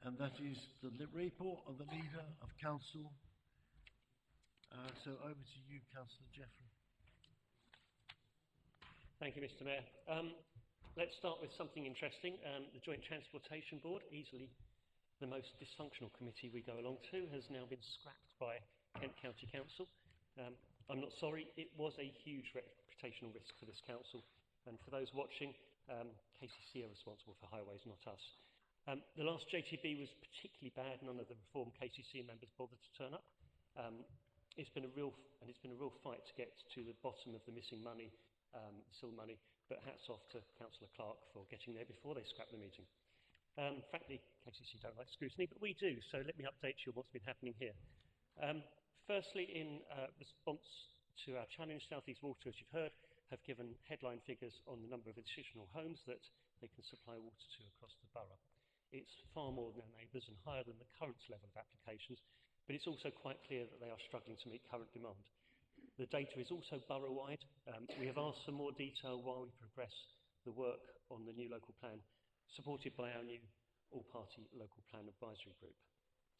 And that is the report of the Leader of Council So over to you, Councillor Jeffrey. Thank you, Mr. Mayor. Let's start with something interesting. The Joint Transportation Board, easily the most dysfunctional committee we go along to, has now been scrapped by Kent County Council. I'm not sorry, it was a huge reputational risk for this council. And for those watching, KCC are responsible for highways, not us. The last JTB was particularly bad. None of the reformed KCC members bothered to turn up. It's been a real fight to get to the bottom of the missing money, SIL money, but hats off to Councillor Clark for getting there before they scrapped the meeting. Frankly, KCC don't like scrutiny, but we do, so let me update you on what's been happening here. Firstly, in response to our challenge, South East Water, as you've heard, have given headline figures on the number of additional homes that they can supply water to across the borough. It's far more than our neighbours and higher than the current level of applications, but it's also quite clear that they are struggling to meet current demand. The data is also borough-wide. We have asked for more detail while we progress the work on the new local plan, supported by our new all-party local plan advisory group.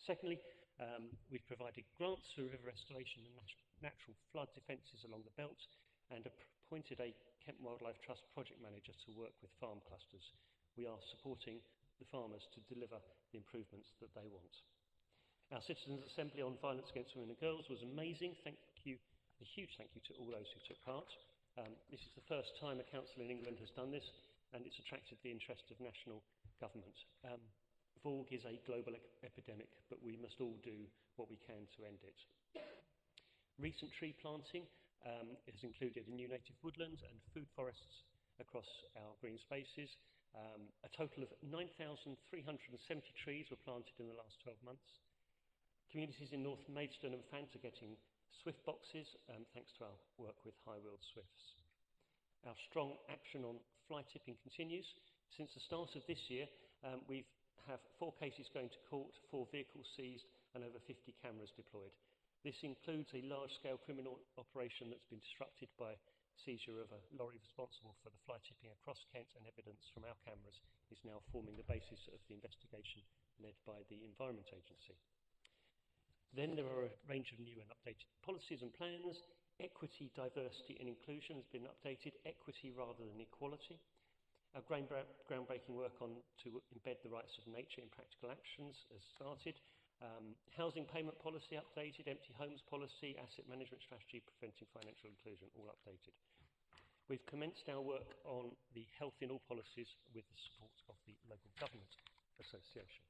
Secondly, we've provided grants for river restoration and natural flood defences along the belt and appointed a Kent Wildlife Trust project manager to work with farm clusters. We are supporting the farmers to deliver the improvements that they want. Our Citizens' Assembly on Violence Against Women and Girls was amazing. Thank you, a huge thank you to all those who took part. This is the first time a council in England has done this, and it's attracted the interest of national government. VOG is a global epidemic, but we must all do what we can to end it. Recent tree planting has included a new native woodland and food forests across our green spaces. A total of 9,370 trees were planted in the last 12 months. Communities in North Maidstone and Fant are getting Swift boxes, thanks to our work with High Wheeled Swifts. Our strong action on fly tipping continues. Since the start of this year, we have 4 cases going to court, 4 vehicles seized, and over 50 cameras deployed. This includes a large-scale criminal operation that's been disrupted by seizure of a lorry responsible for the fly tipping across Kent, and evidence from our cameras is now forming the basis of the investigation led by the Environment Agency. Then there are a range of new and updated policies and plans. Equity, diversity and inclusion has been updated, equity rather than equality. Our groundbreaking work on to embed the rights of nature in practical actions has started. Housing payment policy updated, empty homes policy, asset management strategy, preventing financial inclusion, all updated. We've commenced our work on the health in all policies with the support of the Local Government Association.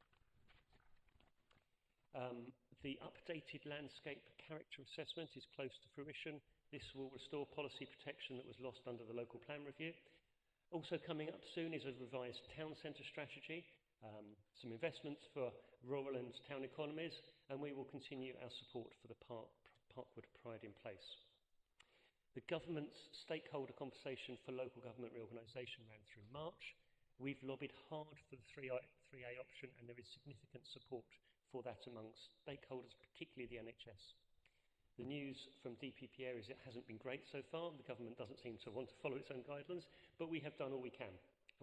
The updated landscape character assessment is close to fruition. This will restore policy protection that was lost under the local plan review. Also coming up soon is a revised town centre strategy, some investments for rural and town economies, and we will continue our support for the Parkwood Pride in Place. The government's stakeholder conversation for local government reorganisation ran through March. We've lobbied hard for the 3A option, and there is significant support for that amongst stakeholders, particularly the NHS. The news from DPP is it hasn't been great so far. The government doesn't seem to want to follow its own guidelines, but we have done all we can.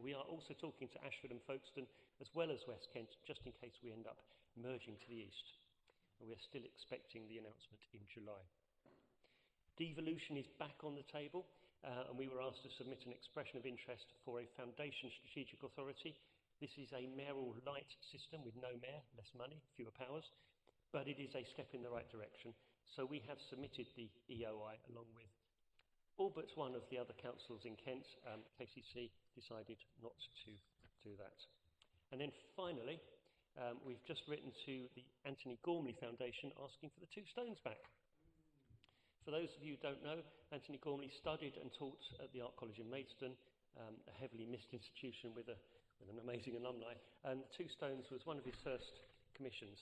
We are also talking to Ashford and Folkestone as well as West Kent, just in case we end up merging to the east. We are still expecting the announcement in July. Devolution is back on the table, and we were asked to submit an expression of interest for a foundation strategic authority. This is a mayoral light system with no mayor, less money, fewer powers, but it is a step in the right direction. So we have submitted the EOI along with all but one of the other councils in Kent. KCC decided not to do that. And then finally, we've just written to the Anthony Gormley Foundation asking for the 2 stones back. For those of you who don't know, Anthony Gormley studied and taught at the Art College in Maidstone, a heavily missed institution with an amazing alumni, and 2 stones was one of his first commissions,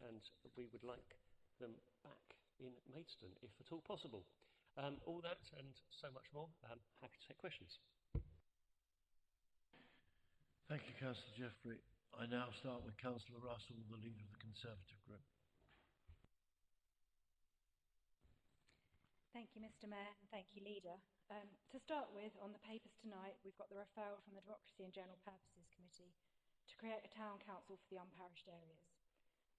and we would like them back in Maidstone if at all possible. All that and so much more. Happy to take questions. Thank you, Councillor Jeffrey. I now start with Councillor Russell, the leader of the Conservative group. Thank you, Mr. Mayor, and thank you, Leader. To start with, on the papers tonight, we've got the referral from the Democracy and General Purposes Committee to create a town council for the unparished areas.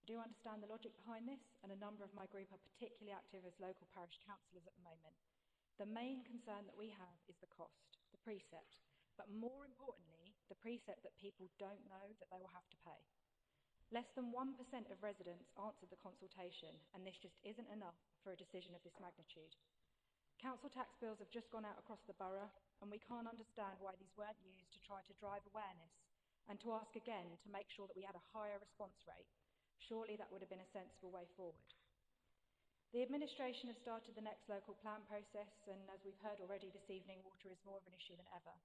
I do understand the logic behind this, and a number of my group are particularly active as local parish councillors at the moment. The main concern that we have is the cost, the precept, but more importantly, the precept that people don't know that they will have to pay. Less than 1% of residents answered the consultation, and this just isn't enough for a decision of this magnitude. Council tax bills have just gone out across the borough, and we can't understand why these weren't used to try to drive awareness and to ask again to make sure that we had a higher response rate. Surely that would have been a sensible way forward. The administration has started the next local plan process, and as we've heard already this evening, water is more of an issue than ever.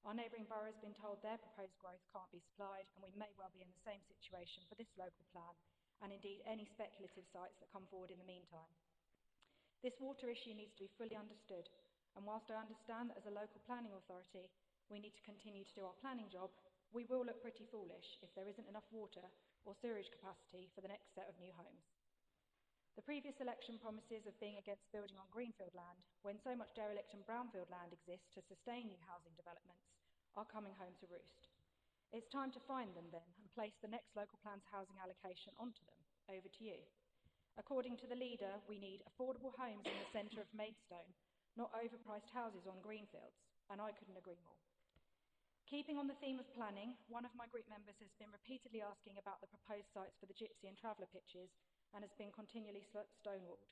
Our neighbouring borough has been told their proposed growth can't be supplied, and we may well be in the same situation for this local plan, and indeed any speculative sites that come forward in the meantime. This water issue needs to be fully understood, and whilst I understand that as a local planning authority we need to continue to do our planning job, we will look pretty foolish if there isn't enough water or sewerage capacity for the next set of new homes. The previous election promises of being against building on greenfield land, when so much derelict and brownfield land exists to sustain new housing developments, are coming home to roost. It's time to find them then and place the next local plan's housing allocation onto them. Over to you. According to the leader, we need affordable homes in the centre of Maidstone, not overpriced houses on greenfields, and I couldn't agree more. Keeping on the theme of planning, one of my group members has been repeatedly asking about the proposed sites for the Gypsy and Traveller pitches and has been continually stonewalled,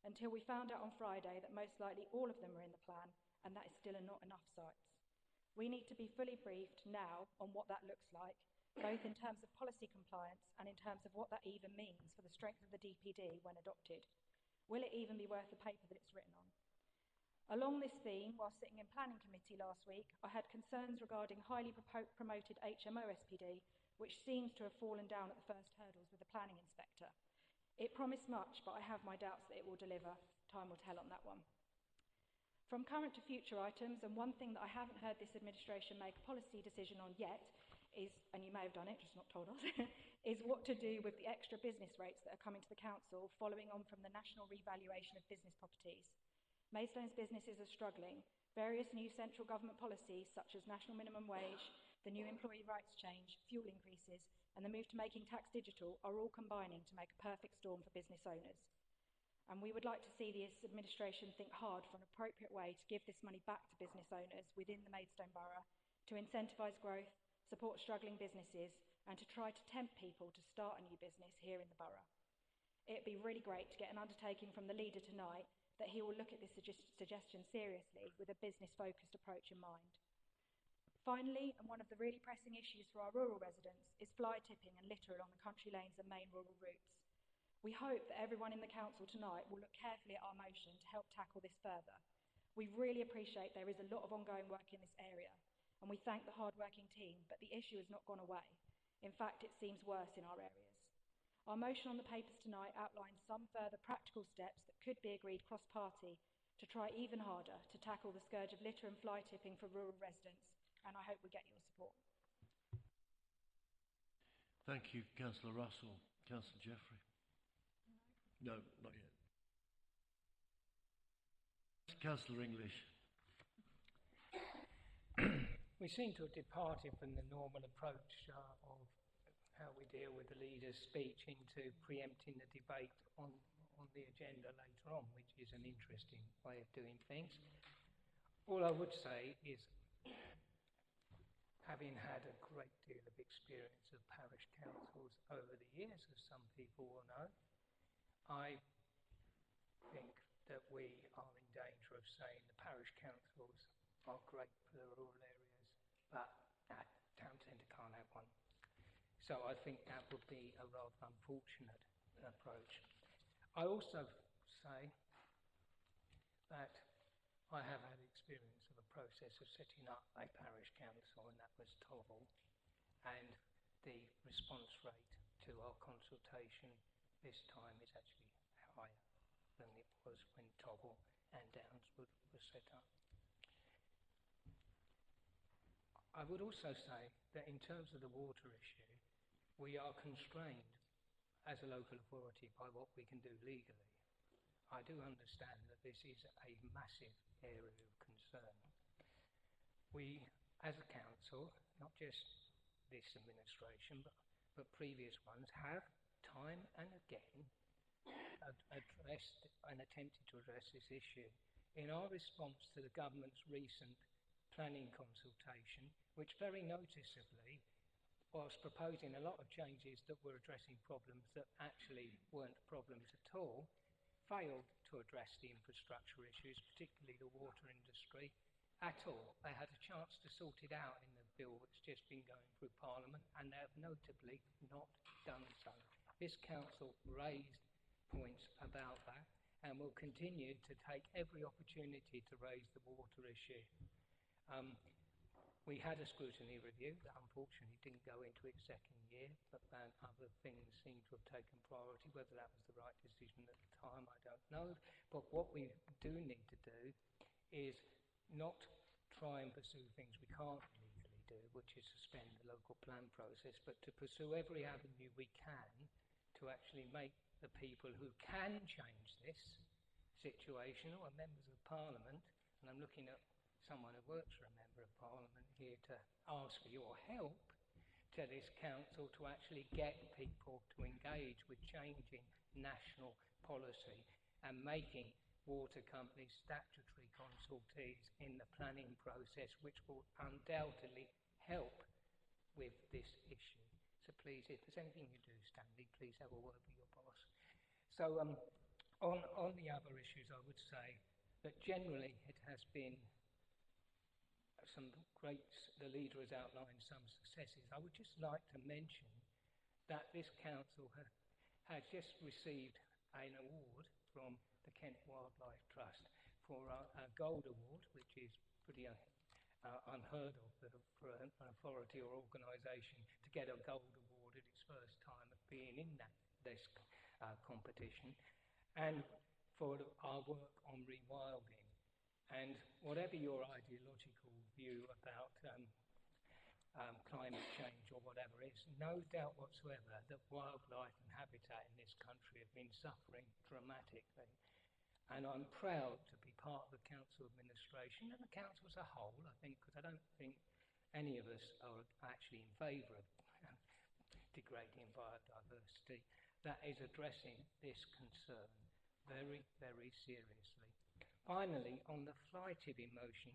until we found out on Friday that most likely all of them are in the plan, and that is still not enough sites. We need to be fully briefed now on what that looks like, both in terms of policy compliance and in terms of what that even means for the strength of the DPD when adopted. Will it even be worth the paper that it's written on? Along this theme, while sitting in planning committee last week, I had concerns regarding highly promoted HMO SPD, which seems to have fallen down at the first hurdles with the planning inspector. It promised much, but I have my doubts that it will deliver. Time will tell on that one. From current to future items, and one thing that I haven't heard this administration make a policy decision on yet is, and you may have done it, just not told us, is what to do with the extra business rates that are coming to the council following on from the national revaluation of business properties. Maidstone's businesses are struggling. Various new central government policies, such as national minimum wage, the new employee rights change, fuel increases, and the move to making tax digital are all combining to make a perfect storm for business owners. And we would like to see this administration think hard for an appropriate way to give this money back to business owners within the Maidstone Borough, to incentivise growth, support struggling businesses, and to try to tempt people to start a new business here in the borough. It'd be really great to get an undertaking from the leader tonight that he will look at this suggestion seriously with a business-focused approach in mind. Finally, and one of the really pressing issues for our rural residents, is fly tipping and litter along the country lanes and main rural routes. We hope that everyone in the council tonight will look carefully at our motion to help tackle this further. We really appreciate there is a lot of ongoing work in this area, and we thank the hard-working team, but the issue has not gone away. In fact, it seems worse in our areas. Our motion on the papers tonight outlines some further practical steps that could be agreed cross-party to try even harder to tackle the scourge of litter and fly tipping for rural residents, and I hope we get your support. Thank you, Councillor Russell. Councillor Jeffrey. No, not yet. Councillor English. We seem to have departed from the normal approach of how we deal with the leader's speech into preempting the debate on the agenda later on, which is an interesting way of doing things. All I would say is, having had a great deal of experience of parish councils over the years, as some people will know, I think that we are in danger of saying the parish councils are great for the rural areas, but town centre can't have one. So I think that would be a rather unfortunate approach. I also say that I have had experience of a process of setting up a parish council, and that was Tovel, and the response rate to our consultation this time is actually higher than it was when Tovel and Downswood was set up. I would also say that in terms of the water issue, we are constrained as a local authority by what we can do legally. I do understand that this is a massive area of concern. We, as a council, not just this administration, but previous ones, have time and again addressed and attempted to address this issue. In our response to the government's recent planning consultation, which very noticeably, whilst proposing a lot of changes that were addressing problems that actually weren't problems at all, failed to address the infrastructure issues, particularly the water industry, at all. They had a chance to sort it out in the bill that's just been going through Parliament, and they have notably not done so. This council raised points about that and will continue to take every opportunity to raise the water issue. We had a scrutiny review that unfortunately didn't go into its second year, but then other things seem to have taken priority. Whether that was the right decision at the time, I don't know. But what we do need to do is not try and pursue things we can't legally do, which is suspend the local plan process, but to pursue every avenue we can to actually make the people who can change this situation, or members of Parliament, and I'm looking at someone who works for a member of Parliament here to ask for your help to this council to actually get people to engage with changing national policy and making water companies statutory consultees in the planning process, which will undoubtedly help with this issue. So please, if there's anything you do, Stanley, please have a word with your boss. So on the other issues, I would say that generally it has been the leader has outlined some successes. I would just like to mention that this council has just received an award from the Kent Wildlife Trust for a gold award, which is pretty unheard of for an authority or organisation to get a gold award at its first time of being in this competition, and for our work on rewilding. And whatever your ideological view about climate change or whatever, it's no doubt whatsoever that wildlife and habitat in this country have been suffering dramatically. And I'm proud to be part of the council administration and the council as a whole, I think, because I don't think any of us are actually in favour of degrading biodiversity, that is addressing this concern very, very seriously. Finally, on the flighted emotion,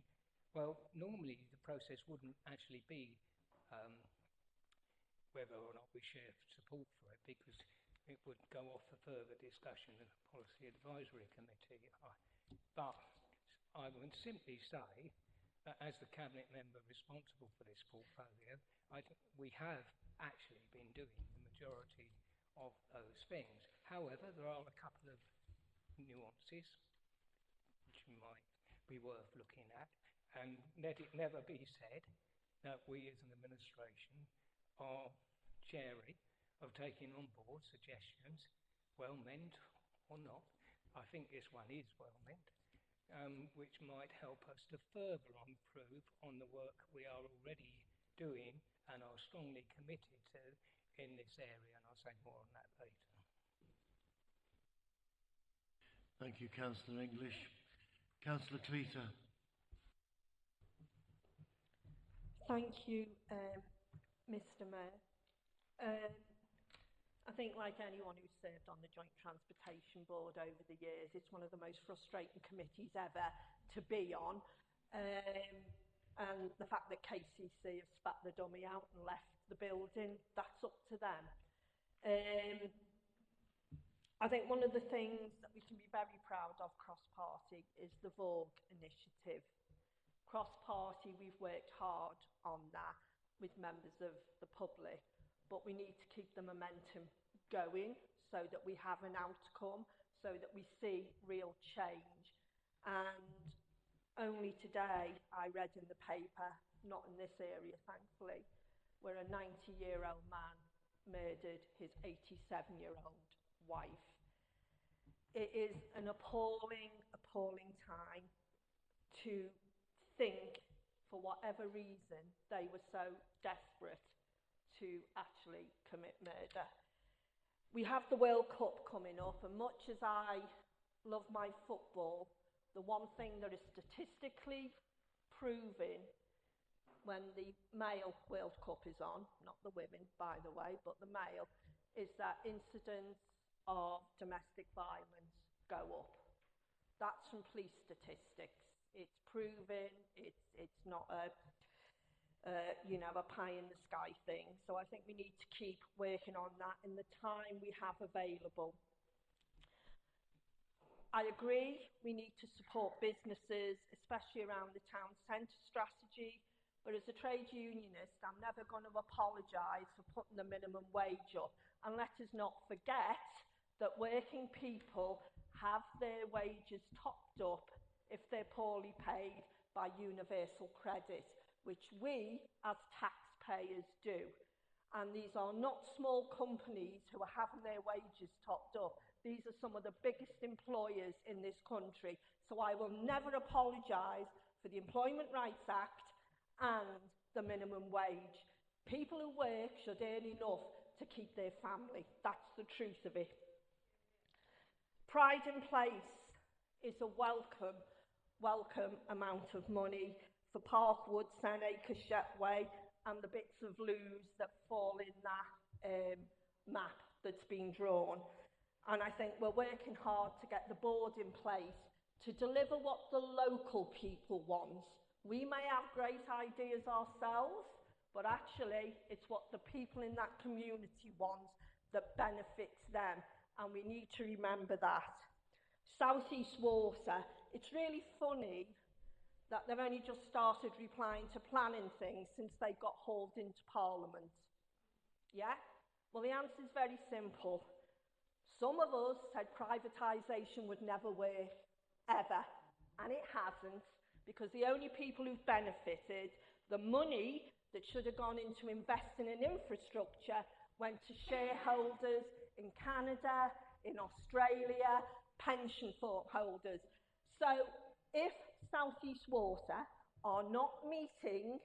well, normally the process wouldn't actually be whether or not we share support for it, because it would go off for further discussion in the Policy Advisory Committee. But I would simply say that as the Cabinet member responsible for this portfolio, we have actually been doing the majority of those things. However, there are a couple of nuances which might be worth looking at, and let it never be said that we as an administration are chary of taking on board suggestions, well meant or not. I think this one is well meant, which might help us to further improve on the work we are already doing and are strongly committed to in this area, and I'll say more on that later. Thank you, Councillor English. Councillor Cleater. Thank you, Mr. Mayor. I think, like anyone who's served on the Joint Transportation Board over the years, it's one of the most frustrating committees ever to be on. And the fact that KCC have spat the dummy out and left the building, that's up to them. I think one of the things that we can be very proud of cross-party is the Vogue initiative. Cross-party, we've worked hard on that with members of the public, but we need to keep the momentum going so that we have an outcome, so that we see real change. And only today I read in the paper, not in this area thankfully, where a 90-year-old man murdered his 87-year-old wife. It is an appalling, appalling time to think, for whatever reason, they were so desperate to actually commit murder. We have the World Cup coming up, and much as I love my football, the one thing that is statistically proven when the male World Cup is on, not the women, by the way, but the male, is that incidents of domestic violence go up. That's from police statistics. It's proven, it's not a pie in the sky thing. So I think we need to keep working on that in the time we have available. I agree we need to support businesses, especially around the town centre strategy. But as a trade unionist, I'm never going to apologise for putting the minimum wage up. And let us not forget that working people have their wages topped up if they're poorly paid by universal credit, which we as taxpayers do. And these are not small companies who are having their wages topped up. These are some of the biggest employers in this country. So I will never apologise for the Employment Rights Act and the minimum wage. People who work should earn enough to keep their family. That's the truth of it. Pride in Place is a welcome amount of money for Parkwood, St Acres, Shetway, and the bits of loos that fall in that map that's been drawn. And I think we're working hard to get the board in place to deliver what the local people want. We may have great ideas ourselves, but actually it's what the people in that community want that benefits them. And we need to remember that. South East Water, it's really funny that they've only just started replying to planning things since they got hauled into Parliament. Yeah? Well, the answer is very simple. Some of us said privatisation would never work, ever, and it hasn't, because the only people who've benefited, the money that should have gone into investing in infrastructure went to shareholders in Canada, in Australia, pension fund holders. So if South East Water are not meeting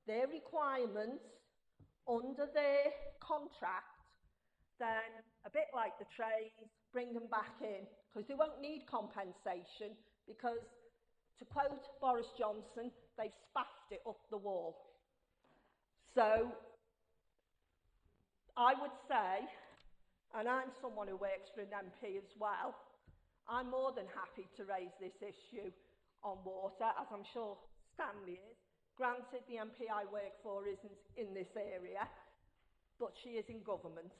their requirements under their contract, then a bit like the trains, bring them back in, because they won't need compensation, because, to quote Boris Johnson, they've spaffed it up the wall. So I would say, and I'm someone who works for an MP as well, I'm more than happy to raise this issue on water, as I'm sure Stanley is. Granted, the MP I work for isn't in this area, but she is in government.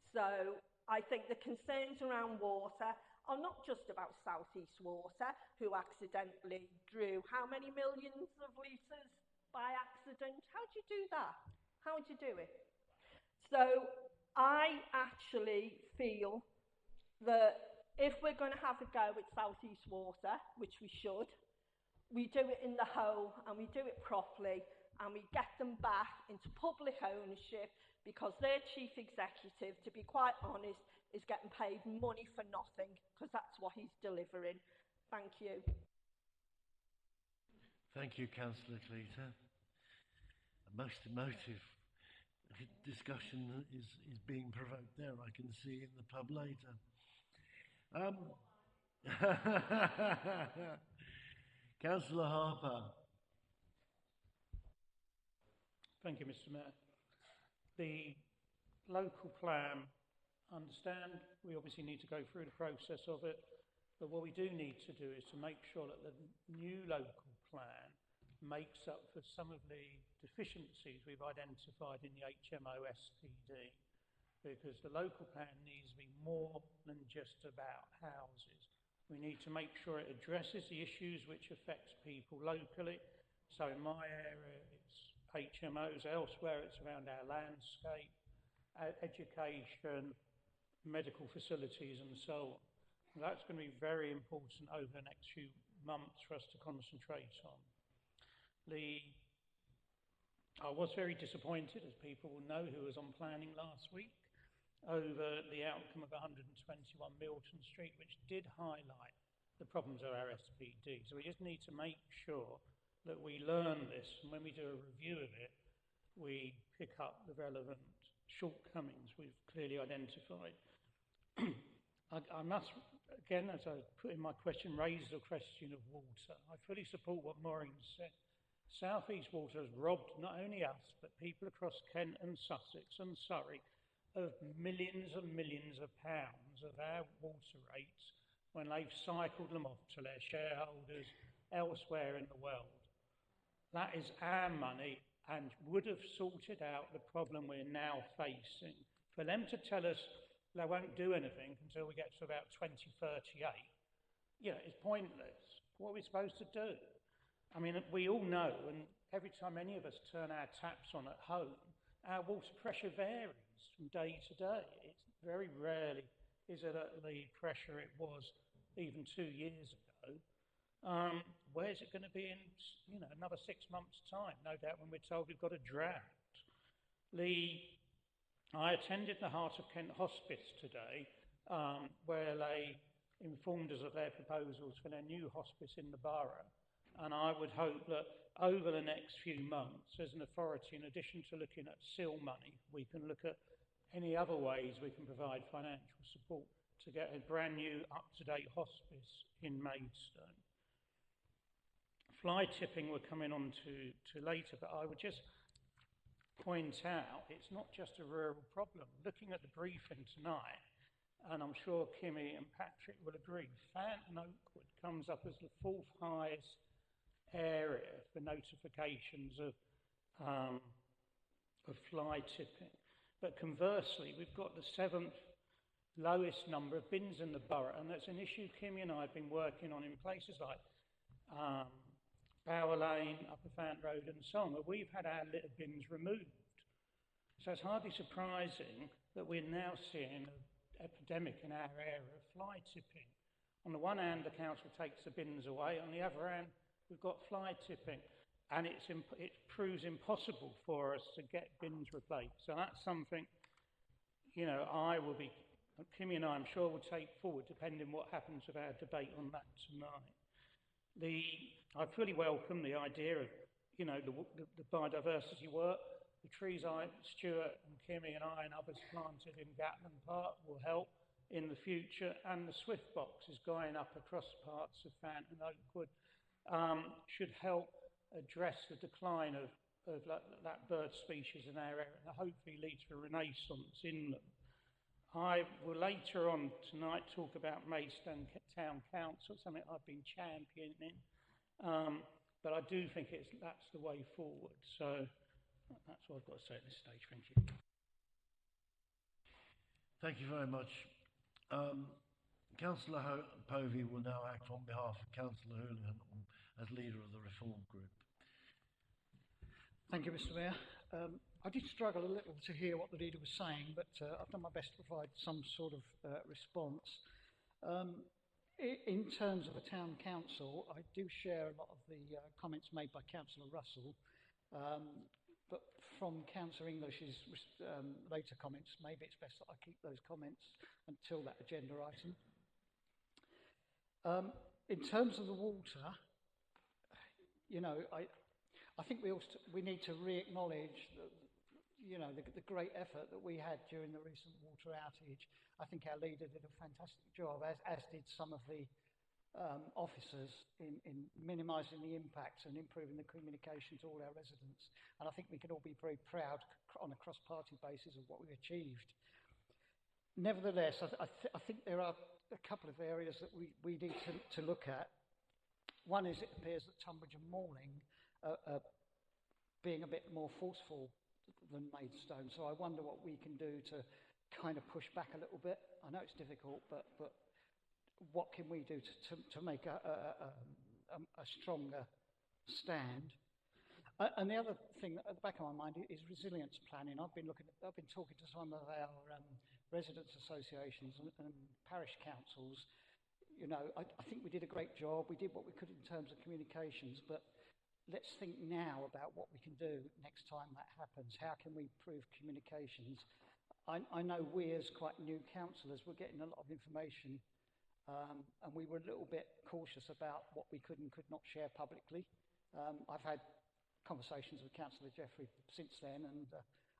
So I think the concerns around water are not just about South East Water, who accidentally drew how many millions of litres by accident? How do you do that? How would you do it? So I actually feel that if we're going to have a go at South East Water, which we should, we do it in the whole and we do it properly and we get them back into public ownership, because their chief executive, to be quite honest, is getting paid money for nothing, because that's what he's delivering. Thank you. Thank you, Councillor Cleater. A most emotive discussion is being provoked there, I can see in the pub later. Councillor Harper. Thank you, Mr. Mayor. The local plan, understand we obviously need to go through the process of it, but what we do need to do is to make sure that the new local plan makes up for some of the deficiencies we've identified in the HMO SPD, because the local plan needs to be more than just about houses. We need to make sure it addresses the issues which affects people locally. So in my area, it's HMOs. Elsewhere, it's around our landscape, education, medical facilities, and so on. And that's going to be very important over the next few months for us to concentrate on. I was very disappointed, as people will know who was on planning last week, over the outcome of 121 Milton Street, which did highlight the problems of our SPD. So we just need to make sure that we learn this, and when we do a review of it, we pick up the relevant shortcomings we've clearly identified. I must, again, as I put in my question, raise the question of water. I fully support what Maureen said. South East Water has robbed not only us, but people across Kent and Sussex and Surrey of millions and millions of pounds of our water rates when they've cycled them off to their shareholders elsewhere in the world. That is our money and would have sorted out the problem we're now facing. For them to tell us they won't do anything until we get to about 2038, it's pointless. What are we supposed to do? I mean, we all know, and every time any of us turn our taps on at home, our water pressure varies from day to day. It's very rarely is it at the pressure it was even 2 years ago. Where's it going to be in another 6 months' time? No doubt when we're told we've got a drought. I attended the Heart of Kent Hospice today, where they informed us of their proposals for their new hospice in the borough. And I would hope that over the next few months, as an authority, in addition to looking at SIL money, we can look at any other ways we can provide financial support to get a brand new up-to-date hospice in Maidstone. Fly tipping we're coming on to later, but I would just point out it's not just a rural problem. Looking at the briefing tonight, and I'm sure Kimmy and Patrick will agree, Fountain Oakwood comes up as the 4th highest area for notifications of fly tipping. But conversely, we've got the 7th lowest number of bins in the borough, and that's an issue Kimmy and I have been working on in places like Bower Lane, Upper Fountain Road and so on, where we've had our litter bins removed. So it's hardly surprising that we're now seeing an epidemic in our area of fly tipping. On the one hand, the council takes the bins away. On the other hand, we've got fly tipping. And it proves impossible for us to get bins replaced. So that's something, Kimmy and I, I'm sure, will take forward, depending what happens with our debate on that tonight. I fully welcome the idea of, the biodiversity work. The trees Stuart and Kimmy and I and others planted in Gatland Park will help in the future, and the Swift boxes going up across parts of Fountain Oakwood should help address the decline of that bird species in our area and hopefully lead to a renaissance in them. I will later on tonight talk about Maidstone Town Council, something I've been championing, but I do think that's the way forward. So that's what I've got to say at this stage. Thank you. Thank you very much. Councillor Povey will now act on behalf of Councillor Houlihan as leader of the Reform Group. Thank you, Mr. Mayor. I did struggle a little to hear what the leader was saying, but I've done my best to provide some sort of response. In terms of the town council, I do share a lot of the comments made by Councillor Russell, but from Councillor English's later comments, maybe it's best that I keep those comments until that agenda item. In terms of the water, I think we need to re-acknowledge the great effort that we had during the recent water outage. I think our leader did a fantastic job, as did some of the officers in minimising the impact and improving the communication to all our residents. And I think we can all be very proud on a cross-party basis of what we achieved. Nevertheless, I think there are a couple of areas that we need to look at. One is it appears that Tunbridge and Malling are being a bit more forceful than Maidstone. So I wonder what we can do to kind of push back a little bit. I know it's difficult, but what can we do to make a stronger stand? And the other thing at the back of my mind is resilience planning. I've been talking to some of our residents' associations and parish councils. I think we did a great job. We did what we could in terms of communications, but let's think now about what we can do next time that happens. How can we improve communications? I know we as quite new councillors were getting a lot of information, and we were a little bit cautious about what we could and could not share publicly. I've had conversations with Councillor Jeffrey since then, and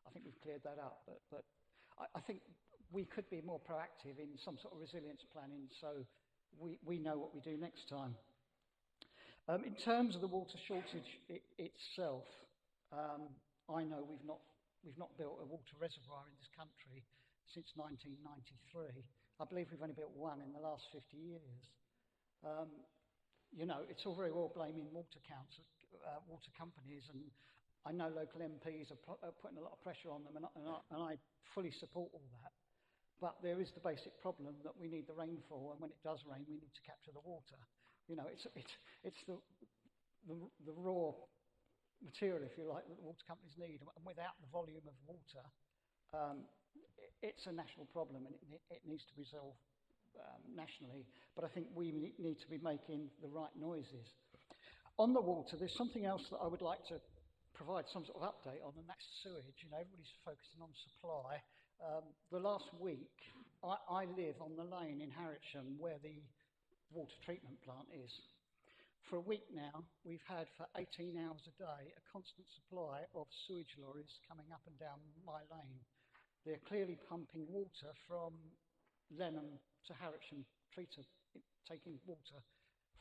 I think we've cleared that up. But I think we could be more proactive in some sort of resilience planning, so we know what we do next time. In terms of the water shortage itself, I know we've not built a water reservoir in this country, since 1993. I believe we've only built one in the last 50 years. You know, it's all very well blaming water companies, and I know local MPs are putting a lot of pressure on them, and I fully support all that. But there is the basic problem that we need the rainfall, and when it does rain, we need to capture the water. You know, it's the raw material, if you like, that the water companies need, and without the volume of water, it's a national problem, and it needs to be resolved nationally. But I think we need to be making the right noises. On the water, there's something else that I would like to provide some sort of update on, and that's sewage. You know, everybody's focusing on supply. The last week, I live on the lane in Harwich where the water treatment plant is. For a week now, we've had for 18 hours a day a constant supply of sewage lorries coming up and down my lane. They're clearly pumping water from Lenham to Harwich, taking water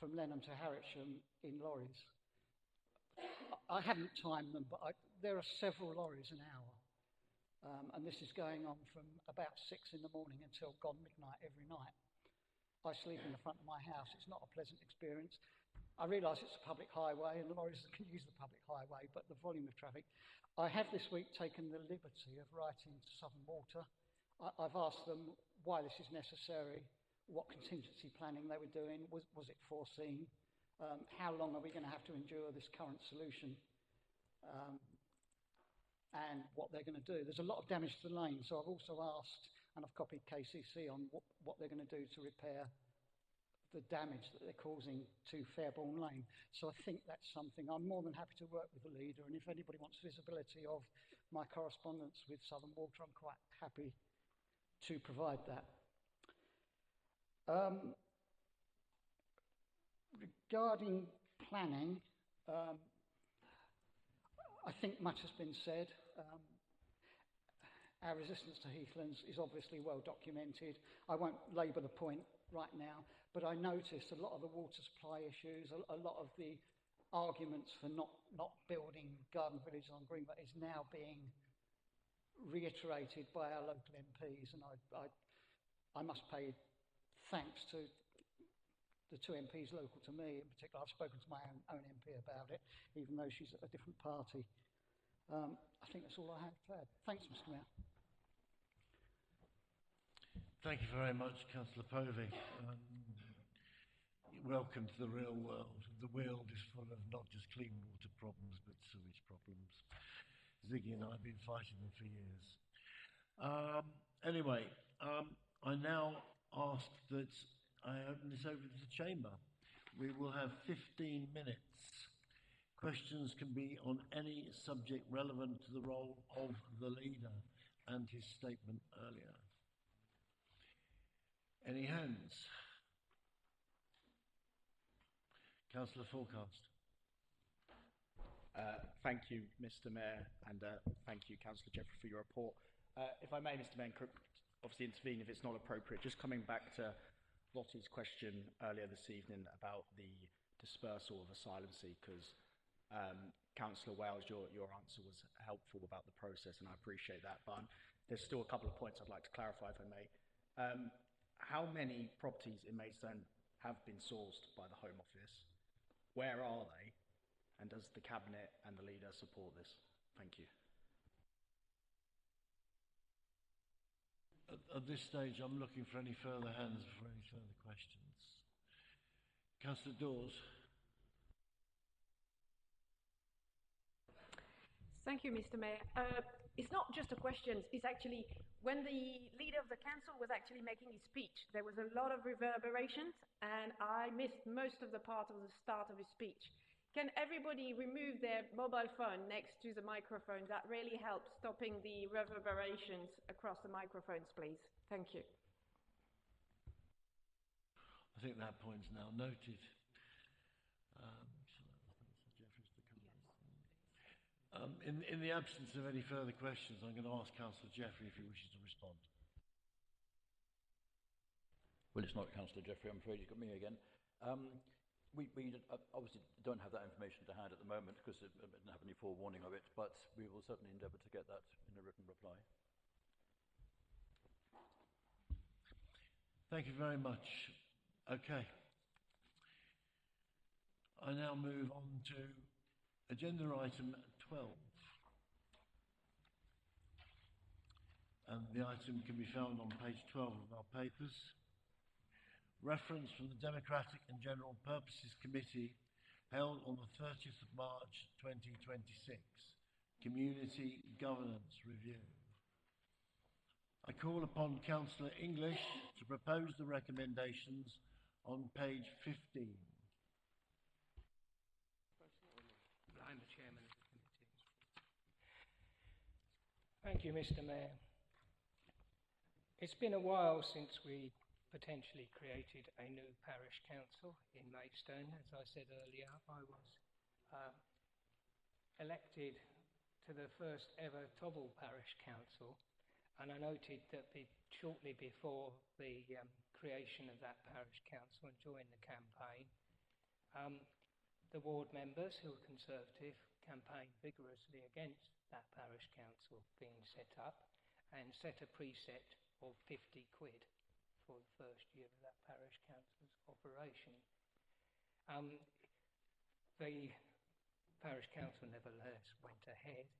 from Lenham to Harwich in lorries. I haven't timed them, but there are several lorries an hour. And this is going on from about 6 in the morning until gone midnight every night. I sleep in the front of my house. It's not a pleasant experience. I realise it's a public highway and the lorries can use the public highway, but the volume of traffic. I have this week taken the liberty of writing to Southern Water. I've asked them why this is necessary, what contingency planning they were doing, was it foreseen, how long are we going to have to endure this current solution, and what they're going to do. There's a lot of damage to the lane, so I've also asked, and I've copied KCC on what they're going to do to repair the damage that they're causing to Fairbourne Lane. So I think that's something. I'm more than happy to work with the leader, and if anybody wants visibility of my correspondence with Southern Water, I'm quite happy to provide that. Regarding planning, I think much has been said. Our resistance to heathlands is obviously well documented. I won't labour the point right now, but I noticed a lot of the water supply issues, a lot of the arguments for not building garden villages on Greenbelt is now being reiterated by our local MPs, and I must pay thanks to the two MPs local to me in particular. I've spoken to my own MP about it, even though she's at a different party. I think that's all I have to add. Thanks, Mr. Mayor. Thank you very much, Councillor Povey. Welcome to the real world. The world is full of not just clean water problems, but sewage problems. Ziggy and I have been fighting them for years. Anyway, I now ask that I open this over to the chamber. We will have 15 minutes. Questions can be on any subject relevant to the role of the leader and his statement earlier. Any hands? Councillor Forecast. Thank you, Mr. Mayor, and thank you, Councillor Jeffrey, for your report. If I may, Mr. Mayor, obviously intervene if it's not appropriate. Just coming back to Lottie's question earlier this evening about the dispersal of asylum seekers. Councillor Wales, your answer was helpful about the process, and I appreciate that. But there's still a couple of points I'd like to clarify, if I may. How many properties in Maidstone have been sourced by the Home Office? Where are they? And does the Cabinet and the leader support this? Thank you. At this stage, I'm looking for any further hands for any further questions. Councillor Dawes. Thank you, Mr. Mayor. It's not just a question, it's actually when the leader of the council was actually making his speech, there was a lot of reverberations and I missed most of the part of the start of his speech. Can everybody remove their mobile phone next to the microphone? That really helps stopping the reverberations across the microphones, please. Thank you. I think that point's now noted. In the absence of any further questions, I'm going to ask Councillor Jeffrey if he wishes to respond. Well, it's not Councillor Jeffrey, I'm afraid. You've got me again. We obviously don't have that information to hand at the moment because we didn't have any forewarning of it, but we will certainly endeavour to get that in a written reply. Thank you very much. Okay. I now move on to agenda item 12. And the item can be found on page 12 of our papers. Reference from the Democratic and General Purposes Committee held on the 30th of March 2026. Community Governance Review. I call upon Councillor English to propose the recommendations on page 15. I'm the chairman of the committee. Thank you, Mr. Mayor. It's been a while since we potentially created a new parish council in Maidstone. As I said earlier, I was elected to the first ever Tobble Parish Council, and I noted that shortly before the creation of that parish council and during the campaign, the ward members, who were Conservative, campaigned vigorously against that parish council being set up and set a precept of 50 quid for the first year of that parish council's operation. The parish council nevertheless went ahead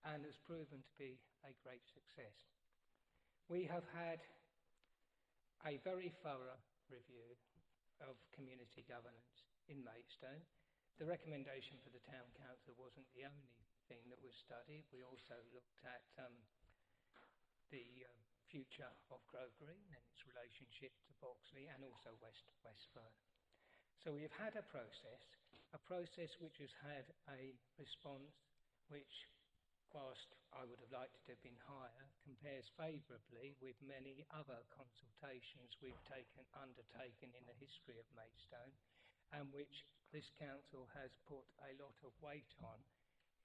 and has proven to be a great success. We have had a very thorough review of community governance in Maidstone. The recommendation for the town council wasn't the only thing that was studied. We also looked at the future of Grove Green and its relationship to Boxley and also Westfern. So we've had a process which has had a response which, whilst I would have liked it to have been higher, compares favourably with many other consultations we've undertaken in the history of Maidstone, and which this council has put a lot of weight on,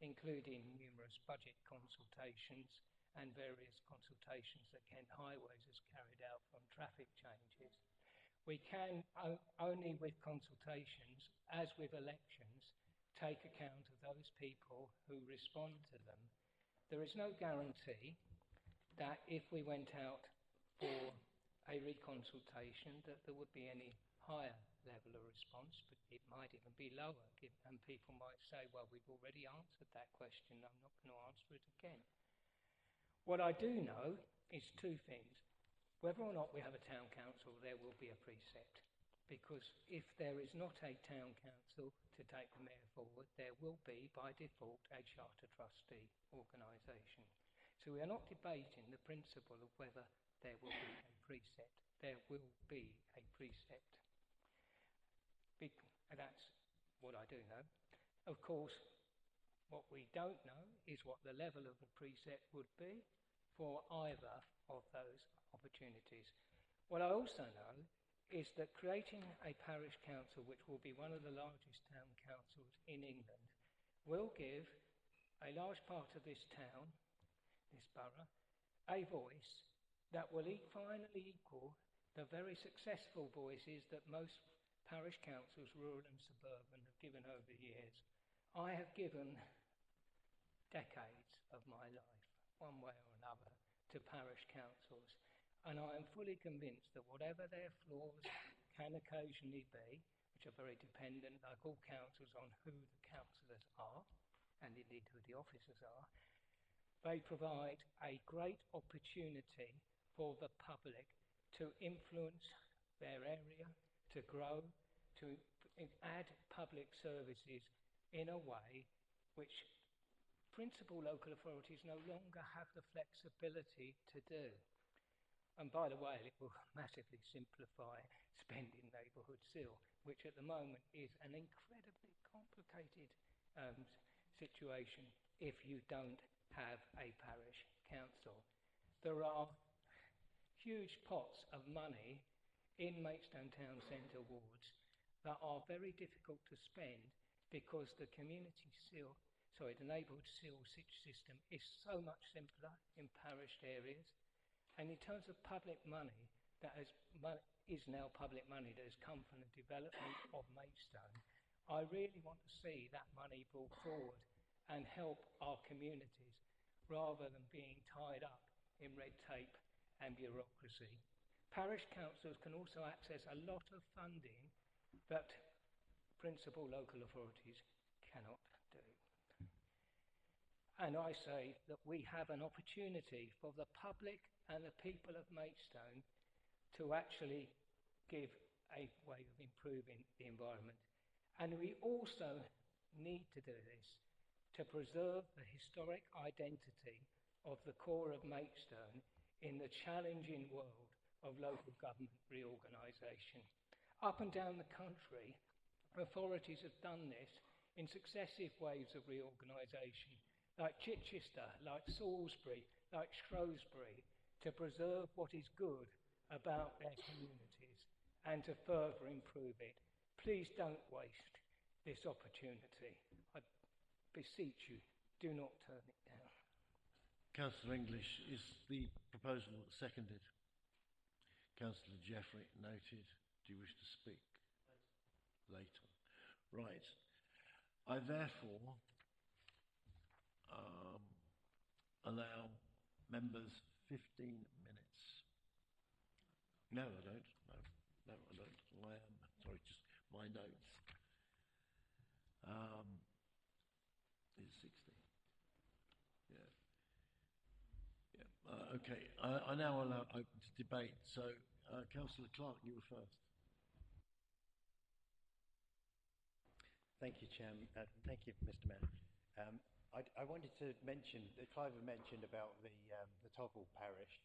including numerous budget consultations and various consultations that Kent Highways has carried out on traffic changes. We can, only with consultations, as with elections, take account of those people who respond to them. There is no guarantee that if we went out for a reconsultation that there would be any higher level of response, but it might even be lower, and people might say, well, we've already answered that question, I'm not going to answer it again. What I do know is two things. Whether or not we have a town council, there will be a precept, because if there is not a town council to take the mayor forward, there will be, by default, a charter trustee organisation. So we are not debating the principle of whether there will be a precept. There will be a precept. That's what I do know. Of course, what we don't know is what the level of the precept would be for either of those opportunities. What I also know is that creating a parish council, which will be one of the largest town councils in England, will give a large part of this town, this borough, a voice that will finally equal the very successful voices that most parish councils, rural and suburban, have given over the years. I have given decades of my life, one way or another, to parish councils, and I am fully convinced that whatever their flaws can occasionally be, which are very dependent, like all councils, on who the councillors are, and indeed who the officers are, they provide a great opportunity for the public to influence their area, to grow, to add public services in a way which principal local authorities no longer have the flexibility to do. And by the way, it will massively simplify spending neighbourhood seal, which at the moment is an incredibly complicated situation if you don't have a parish council. There are huge pots of money in Maidstone Town Centre wards that are very difficult to spend because the the neighbourhood seal system is so much simpler in parished areas. And in terms of public money, is now public money that has come from the development of Maidstone, I really want to see that money brought forward and help our communities rather than being tied up in red tape and bureaucracy. Parish councils can also access a lot of funding that principal local authorities cannot do. And I say that we have an opportunity for the public and the people of Maidstone to actually give a way of improving the environment. And we also need to do this to preserve the historic identity of the core of Maidstone in the challenging world of local government reorganisation. Up and down the country, authorities have done this in successive waves of reorganisation, like Chichester, like Salisbury, like Shrewsbury, to preserve what is good about their communities and to further improve it. Please don't waste this opportunity. I beseech you, do not turn it down. Councillor English, is the proposal seconded? Councillor Jeffrey, noted. Do you wish to speak? Later. Right. I therefore allow members 15 minutes. No, I don't. No, I don't. Sorry, just my notes. It's 60. Yeah. Yeah. Okay. I now allow open to debate. So, Councillor Clark, you were first. Thank you, Chairman. Thank you, Mr. Mayor. I wanted to mention, Clive mentioned about the Toggle parish,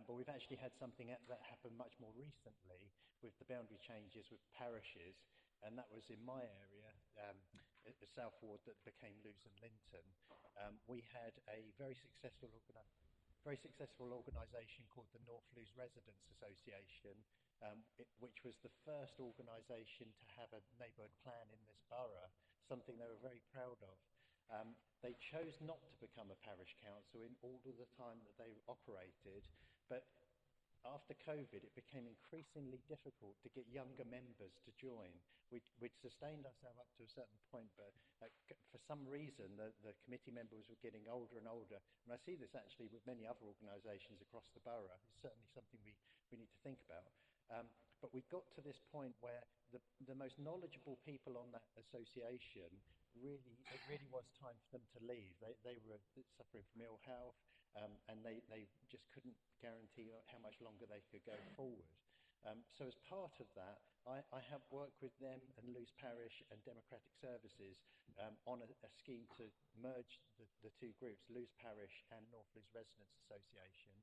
but we've actually had something that happened much more recently with the boundary changes with parishes, and that was in my area, the South Ward, that became Lewes and Linton. We had a very successful organisation called the North Lewes Residents Association, which was the first organisation to have a neighbourhood plan in this borough, something they were very proud of. They chose not to become a parish council in all of the time that they operated, but after COVID it became increasingly difficult to get younger members to join. We'd sustained ourselves up to a certain point, but for some reason the committee members were getting older and older, and I see this actually with many other organisations across the borough. It's certainly something we need to think about. But we got to this point where the most knowledgeable people on that association it really was time for them to leave. They were suffering from ill health, and they just couldn't guarantee how much longer they could go forward. So as part of that, I have worked with them and Lewes Parish and Democratic Services on a scheme to merge the two groups, Lewes Parish and North Lewes Residents Association.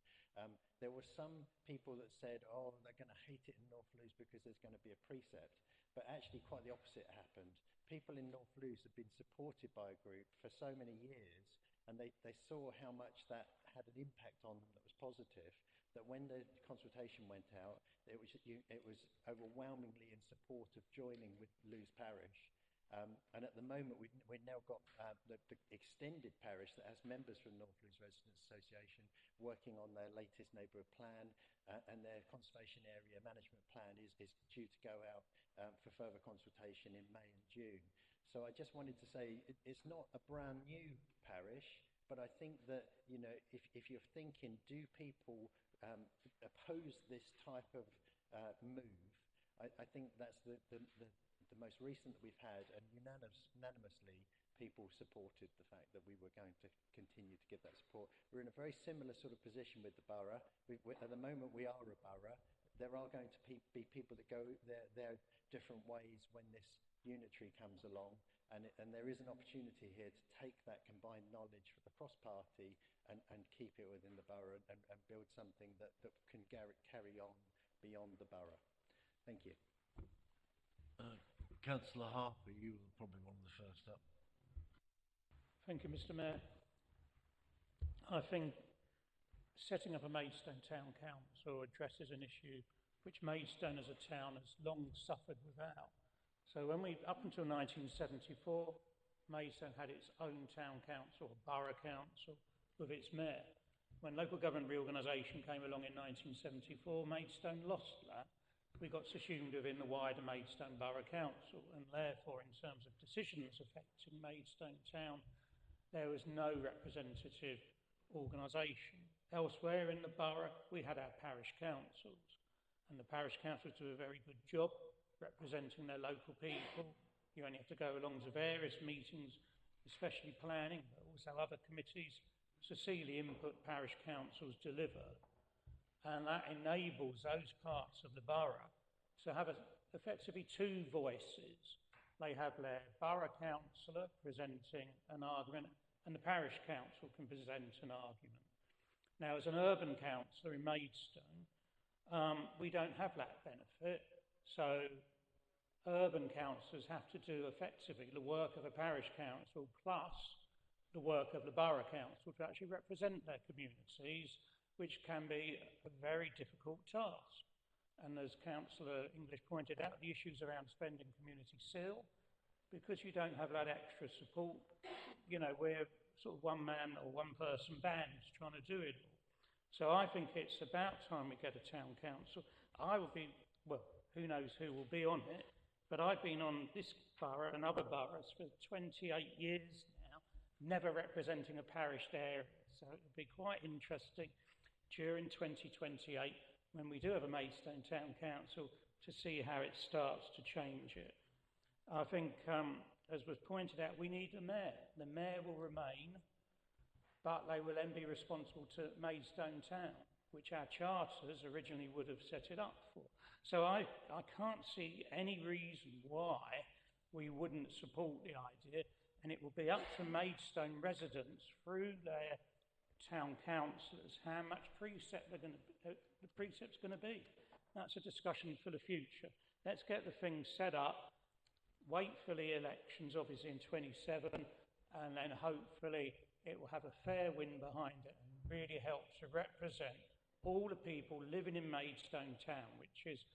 There were some people that said, oh, they're going to hate it in North Lewes because there's going to be a precept. But actually quite the opposite happened. People in North Lewes had been supported by a group for so many years, and they saw how much that had an impact on them that was positive, that when the consultation went out, it was overwhelmingly in support of joining with Lewes Parish. And at the moment, we've now got the extended parish that has members from North Lewes Residents Association working on their latest neighbourhood plan, and their conservation area management plan is due to go out for further consultation in May and June. So I just wanted to say it's not a brand new parish, but I think that, you know, if you're thinking, do people oppose this type of move, I think that's the most recent that we've had, and unanimously people supported the fact that we were going to continue to give that support. We're in a very similar sort of position with the borough. At the moment we are a borough. There are going to be people that go their different ways when this unitary comes along, and there is an opportunity here to take that combined knowledge across party and keep it within the borough and build something that can carry on beyond the borough. Thank you. Councillor Harper, you were probably one of the first up. Thank you, Mr. Mayor. I think setting up a Maidstone Town Council addresses an issue which Maidstone as a town has long suffered without. So up until 1974, Maidstone had its own town council, or borough council, with its mayor. When local government reorganisation came along in 1974, Maidstone lost that. We got subsumed within the wider Maidstone Borough Council, and therefore, in terms of decisions affecting Maidstone Town, there was no representative organisation. Elsewhere in the borough, we had our parish councils. and the parish councils do a very good job representing their local people. You only have to go along to various meetings, especially planning, but also other committees, to see the input parish councils deliver. And that enables those parts of the borough to have effectively two voices. They have their borough councillor presenting an argument, and the parish council can present an argument. Now, as an urban councillor in Maidstone, we don't have that benefit, so urban councillors have to do effectively the work of a parish council plus the work of the borough council to actually represent their communities, which can be a very difficult task. And as Councillor English pointed out, the issues around spending community seal, because you don't have that extra support, you know, we're sort of one man or one person bands trying to do it all. So I think it's about time we get a town council. I will be, well, who knows who will be on it, but I've been on this borough and other boroughs for 28 years now, never representing a parish area. So it will be quite interesting during 2028, when we do have a Maidstone Town Council, to see how it starts to change it. I think, as was pointed out, we need a mayor. The mayor will remain, but they will then be responsible to Maidstone Town, which our charters originally would have set it up for. So I can't see any reason why we wouldn't support the idea, and it will be up to Maidstone residents through their town councillors how much the precept's going to be. That's a discussion for the future. Let's get the thing set up, wait for the elections, obviously in 27, and then hopefully it will have a fair wind behind it and really help to represent all the people living in Maidstone Town, which is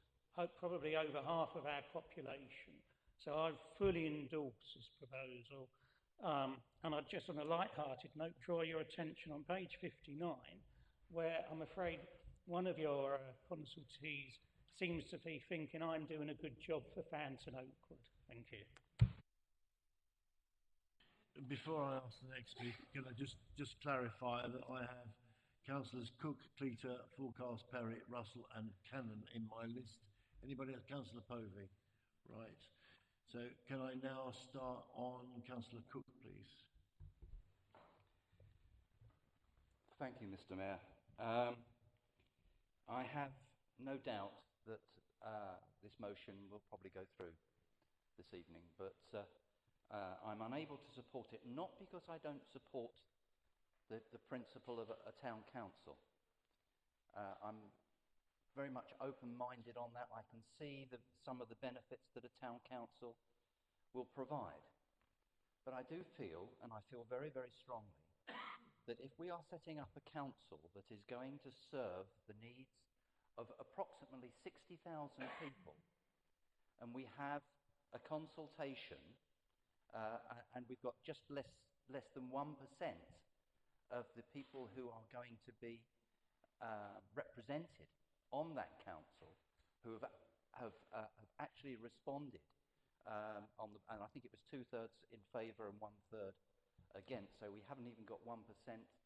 probably over half of our population. So I fully endorse this proposal. And I just, on a light-hearted note, draw your attention on page 59, where I'm afraid one of your consultees seems to be thinking I'm doing a good job for Fountain Oakwood. Thank you. Before I ask the next speaker, can I just clarify that I have Councillors Cook, Cleater, Forecast, Perry, Russell and Cannon in my list. Anybody else? Councillor Povey. Right. So can I now start on Councillor Cook, please? Thank you, Mr. Mayor. I have no doubt that this motion will probably go through this evening, but I'm unable to support it, not because I don't support the principle of a town council. I'm very much open-minded on that. I can see some of the benefits that a town council will provide. But I do feel, and I feel very, very strongly, that if we are setting up a council that is going to serve the needs of approximately 60,000 people, and we have a consultation, and we've got just less than 1% of the people who are going to be represented on that council who have actually responded and I think it was 2/3 in favour and 1/3 against. So we haven't even got 1%,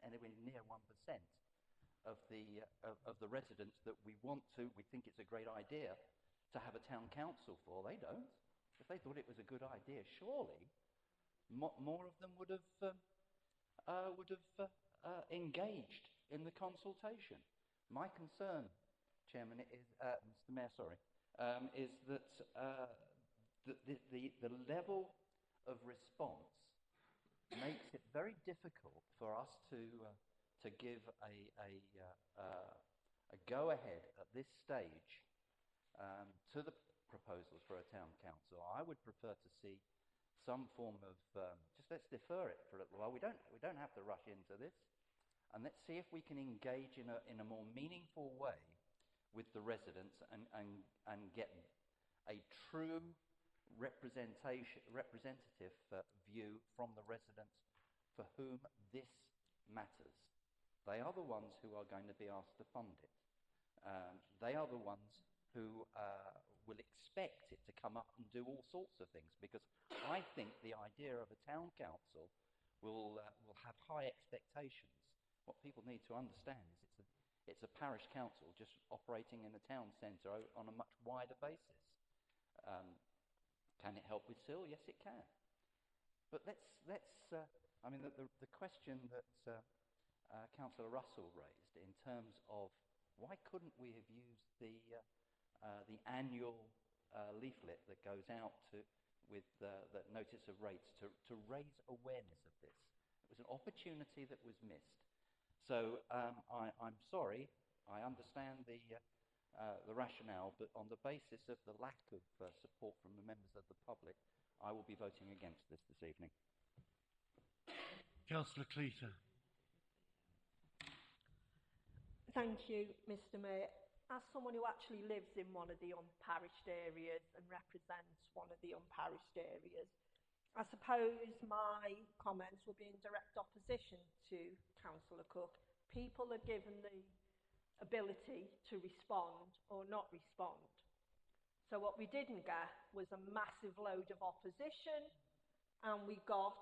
anywhere near 1% of the residents that we think it's a great idea to have a town council for. They don't. If they thought it was a good idea, surely more of them would have engaged in the consultation. My concern, Chairman, is Mr. Mayor, sorry, is that the level of response makes it very difficult for us to give a go-ahead at this stage to the proposals for a town council. I would prefer to see some form of just let's defer it for a little while. We don't have to rush into this, and let's see if we can engage in a more meaningful way with the residents and get a true representative view from the residents for whom this matters. They are the ones who are going to be asked to fund it. They are the ones who will expect it to come up and do all sorts of things, because I think the idea of a town council will have high expectations. What people need to understand is It's a parish council just operating in a town centre on a much wider basis. Can it help with Sill? Yes, it can. But I mean, the question that Councillor Russell raised in terms of why couldn't we have used the annual leaflet that goes out with the notice of rates to raise awareness of this? It was an opportunity that was missed. So I'm sorry, I understand the rationale, but on the basis of the lack of support from the members of the public, I will be voting against this evening. Councillor Cleater. Thank you, Mr. Mayor. As someone who actually lives in one of the unparished areas and represents one of the unparished areas, I suppose my comments will be in direct opposition to Councillor Cook. People are given the ability to respond or not respond. So what we didn't get was a massive load of opposition, and we got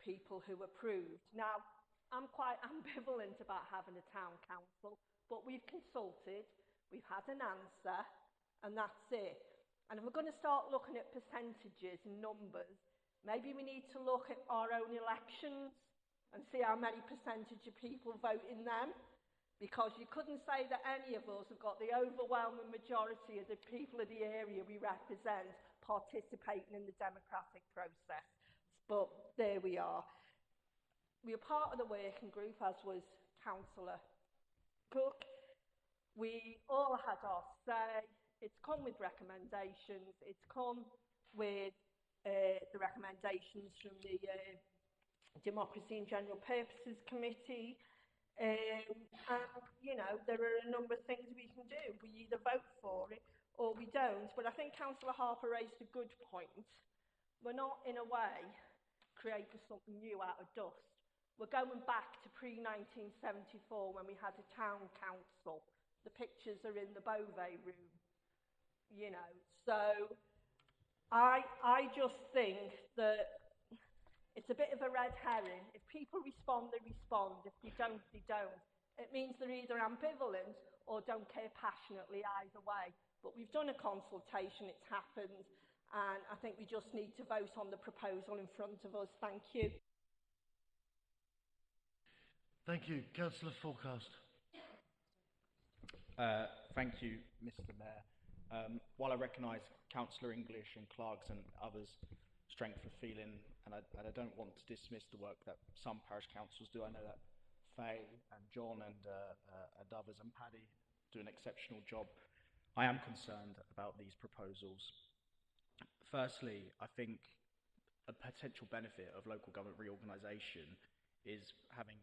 people who approved. Now, I'm quite ambivalent about having a town council, but we've consulted, we've had an answer, and that's it. And if we're going to start looking at percentages and numbers, maybe we need to look at our own elections and see how many percentage of people vote in them, because you couldn't say that any of us have got the overwhelming majority of the people of the area we represent participating in the democratic process. But there we are. We were part of the working group, as was Councillor Cook. We all had our say. It's come with recommendations. It's come with the recommendations from the Democracy and General Purposes Committee. And, you know, there are a number of things we can do. We either vote for it or we don't. But I think Councillor Harper raised a good point. We're not, in a way, creating something new out of dust. We're going back to pre-1974 when we had a town council. The pictures are in the Beauvais room, you know. So I just think that it's a bit of a red herring. If people respond, they respond. If they don't, they don't. It means they're either ambivalent or don't care passionately either way. But we've done a consultation, it's happened, and I think we just need to vote on the proposal in front of us. Thank you. Thank you. Councillor Forecast. Thank you, Mr. Mayor. While I recognise Councillor English and Clark's and others' strength of feeling, and I don't want to dismiss the work that some parish councils do. I know that Faye and John and others and Paddy do an exceptional job. I am concerned about these proposals. Firstly, I think a potential benefit of local government reorganisation is having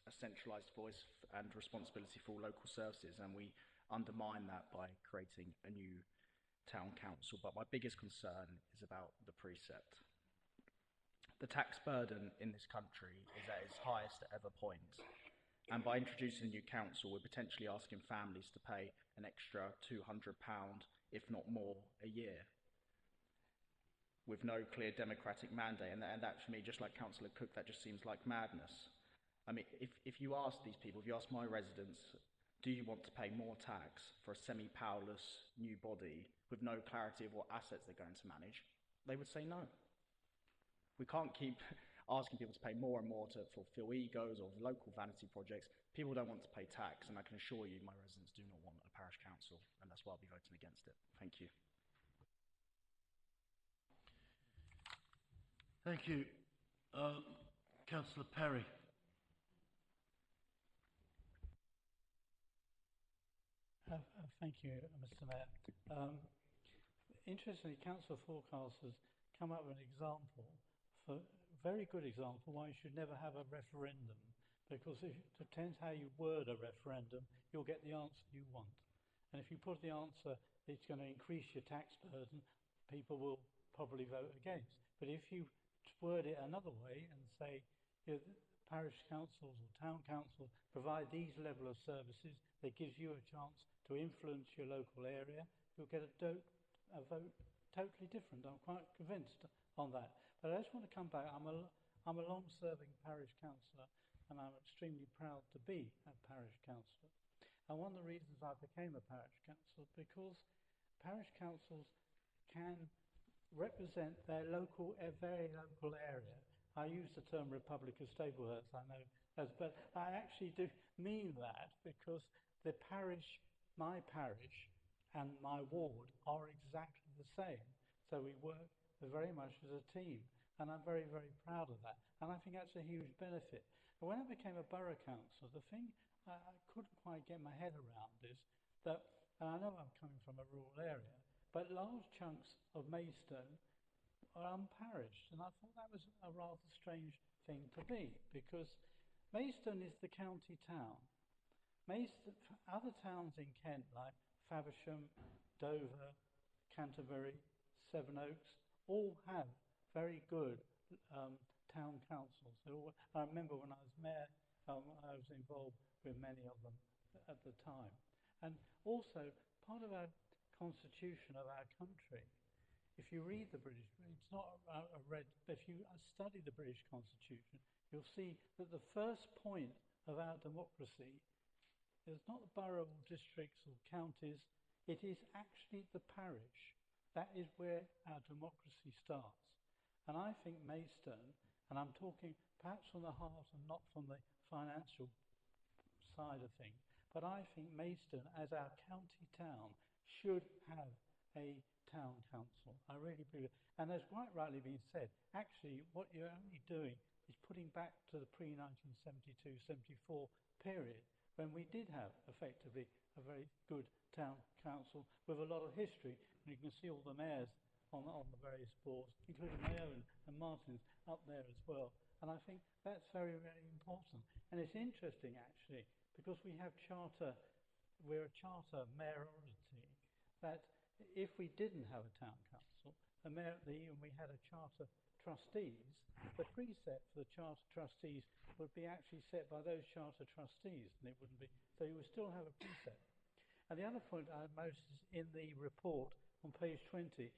a centralised voice and responsibility for all local services, and we undermine that by creating a new town council. But my biggest concern is about the precept. The tax burden in this country is at its highest ever point, and by introducing a new council, we're potentially asking families to pay an extra £200, if not more, a year, with no clear democratic mandate. And that, for me, just like Councillor Cook, that just seems like madness. I mean, if you ask these people, if you ask my residents, do you want to pay more tax for a semi-powerless new body with no clarity of what assets they're going to manage, they would say no. We can't keep asking people to pay more and more to fulfill egos or local vanity projects. People don't want to pay tax, and I can assure you my residents do not want a parish council, and that's why I'll be voting against it. Thank you. Thank you. Councillor Perry. Thank you, Mr. Mayor. Interestingly, Councillor Forecast has come up with an example, a very good example, why you should never have a referendum, because it depends how you word a referendum, you'll get the answer you want. And if you put the answer, it's going to increase your tax burden, people will probably vote against. But if you word it another way and say, you know, parish councils or town councils provide these level of services, that gives you a chance to influence your local area, you'll get a vote totally different. I'm quite convinced on that. But I just want to come back. I'm a long-serving parish councillor, and I'm extremely proud to be a parish councillor. And one of the reasons I became a parish council, because parish councils can represent their local, a very local area. I use the term Republic of Staplehurst, I know, but I actually do mean that because the parish, my parish and my ward are exactly the same. So we work very much as a team, and I'm very, very proud of that. And I think that's a huge benefit. And when I became a borough council, the thing I couldn't quite get my head around is that, and I know I'm coming from a rural area, but large chunks of Maidstone are unparished, and I thought that was a rather strange thing to be, because Maidstone is the county town. Maidstone, other towns in Kent like Faversham, Dover, Canterbury, Sevenoaks, all have very good town councils. I remember when I was mayor, I was involved with many of them at the time. And also, part of our constitution of our country, if you read the British, it's not a read, but if you study the British Constitution, you'll see that the first point of our democracy is not the borough or districts or counties, it is actually the parish. That is where our democracy starts. And I think Maidstone, and I'm talking perhaps from the heart and not from the financial side of things, but I think Maidstone, as our county town, should have a town council. I really believe it. And as quite rightly been said, actually what you're only doing is putting back to the pre-1972-74 period when we did have effectively a very good town council with a lot of history. And you can see all the mayors on the various boards, including my own and Martin's up there as well. And I think that's very, very important. And it's interesting actually, because we have we're a charter mayoralty, that if we didn't have a town council, and we had a charter trustees, the precept for the charter trustees would be actually set by those charter trustees, and it wouldn't be, so you would still have a precept. And the other point I noticed is in the report on page 20,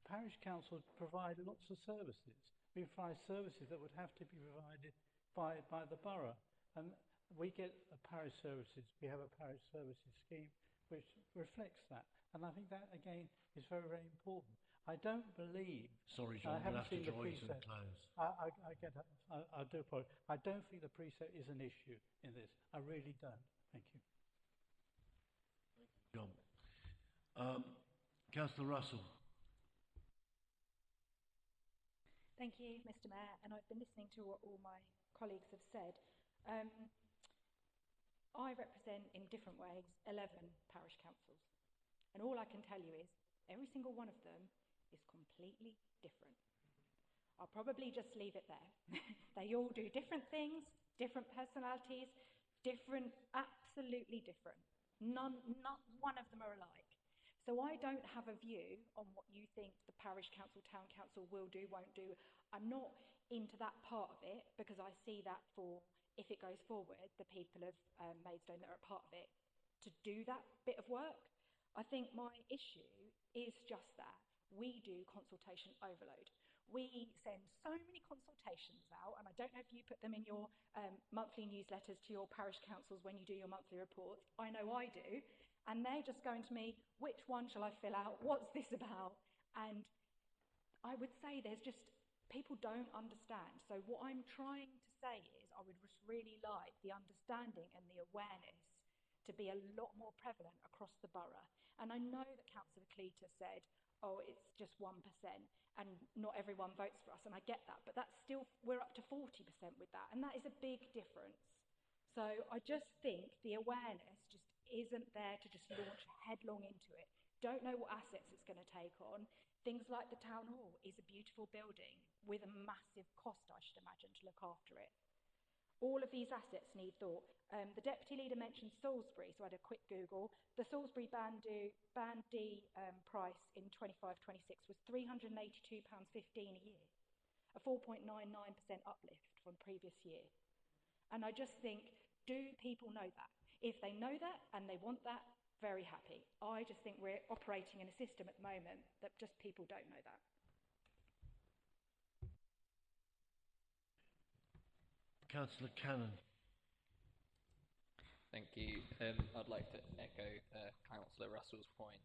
parish councils provide lots of services. We provide services that would have to be provided by the borough. And we get parish services, we have a parish services scheme which reflects that. And I think that, again, is very, very important. I don't believe... Sorry, John, we'll have to draw you to a close. I get that. I do apologize. I don't think the precept is an issue in this. I really don't. Thank you. Thank you, John. Councillor Russell. Thank you, Mr. Mayor, and I've been listening to what all my colleagues have said. I represent, in different ways, 11 parish councils. And all I can tell you is, every single one of them is completely different. I'll probably just leave it there. They all do different things, different personalities, absolutely different. Not one of them are alike. So I don't have a view on what you think the parish council, town council will do, won't do. I'm not into that part of it because I see that for, if it goes forward, the people of Maidstone that are a part of it, to do that bit of work. I think my issue is just that. We do consultation overload. We send so many consultations out, and I don't know if you put them in your monthly newsletters to your parish councils when you do your monthly reports. I know I do. And they're just going to me, which one shall I fill out? What's this about? And I would say there's just, people don't understand. So what I'm trying to say is I would just really like the understanding and the awareness to be a lot more prevalent across the borough. And I know that Councillor Cleater said, oh, it's just 1% and not everyone votes for us. And I get that, but that's still, we're up to 40% with that. And that is a big difference. So I just think the awareness just isn't there to just launch headlong into it. Don't know what assets it's going to take on. Things like the town hall is a beautiful building with a massive cost, I should imagine, to look after it. All of these assets need thought. The deputy leader mentioned Salisbury, so I had a quick Google. The Salisbury Band D price in 25-26 was £382.15 a year, a 4.99% uplift from previous year. And I just think, do people know that? If they know that and they want that, very happy. I just think we're operating in a system at the moment that just people don't know that. Councillor Cannon. Thank you. I'd like to echo Councillor Russell's point.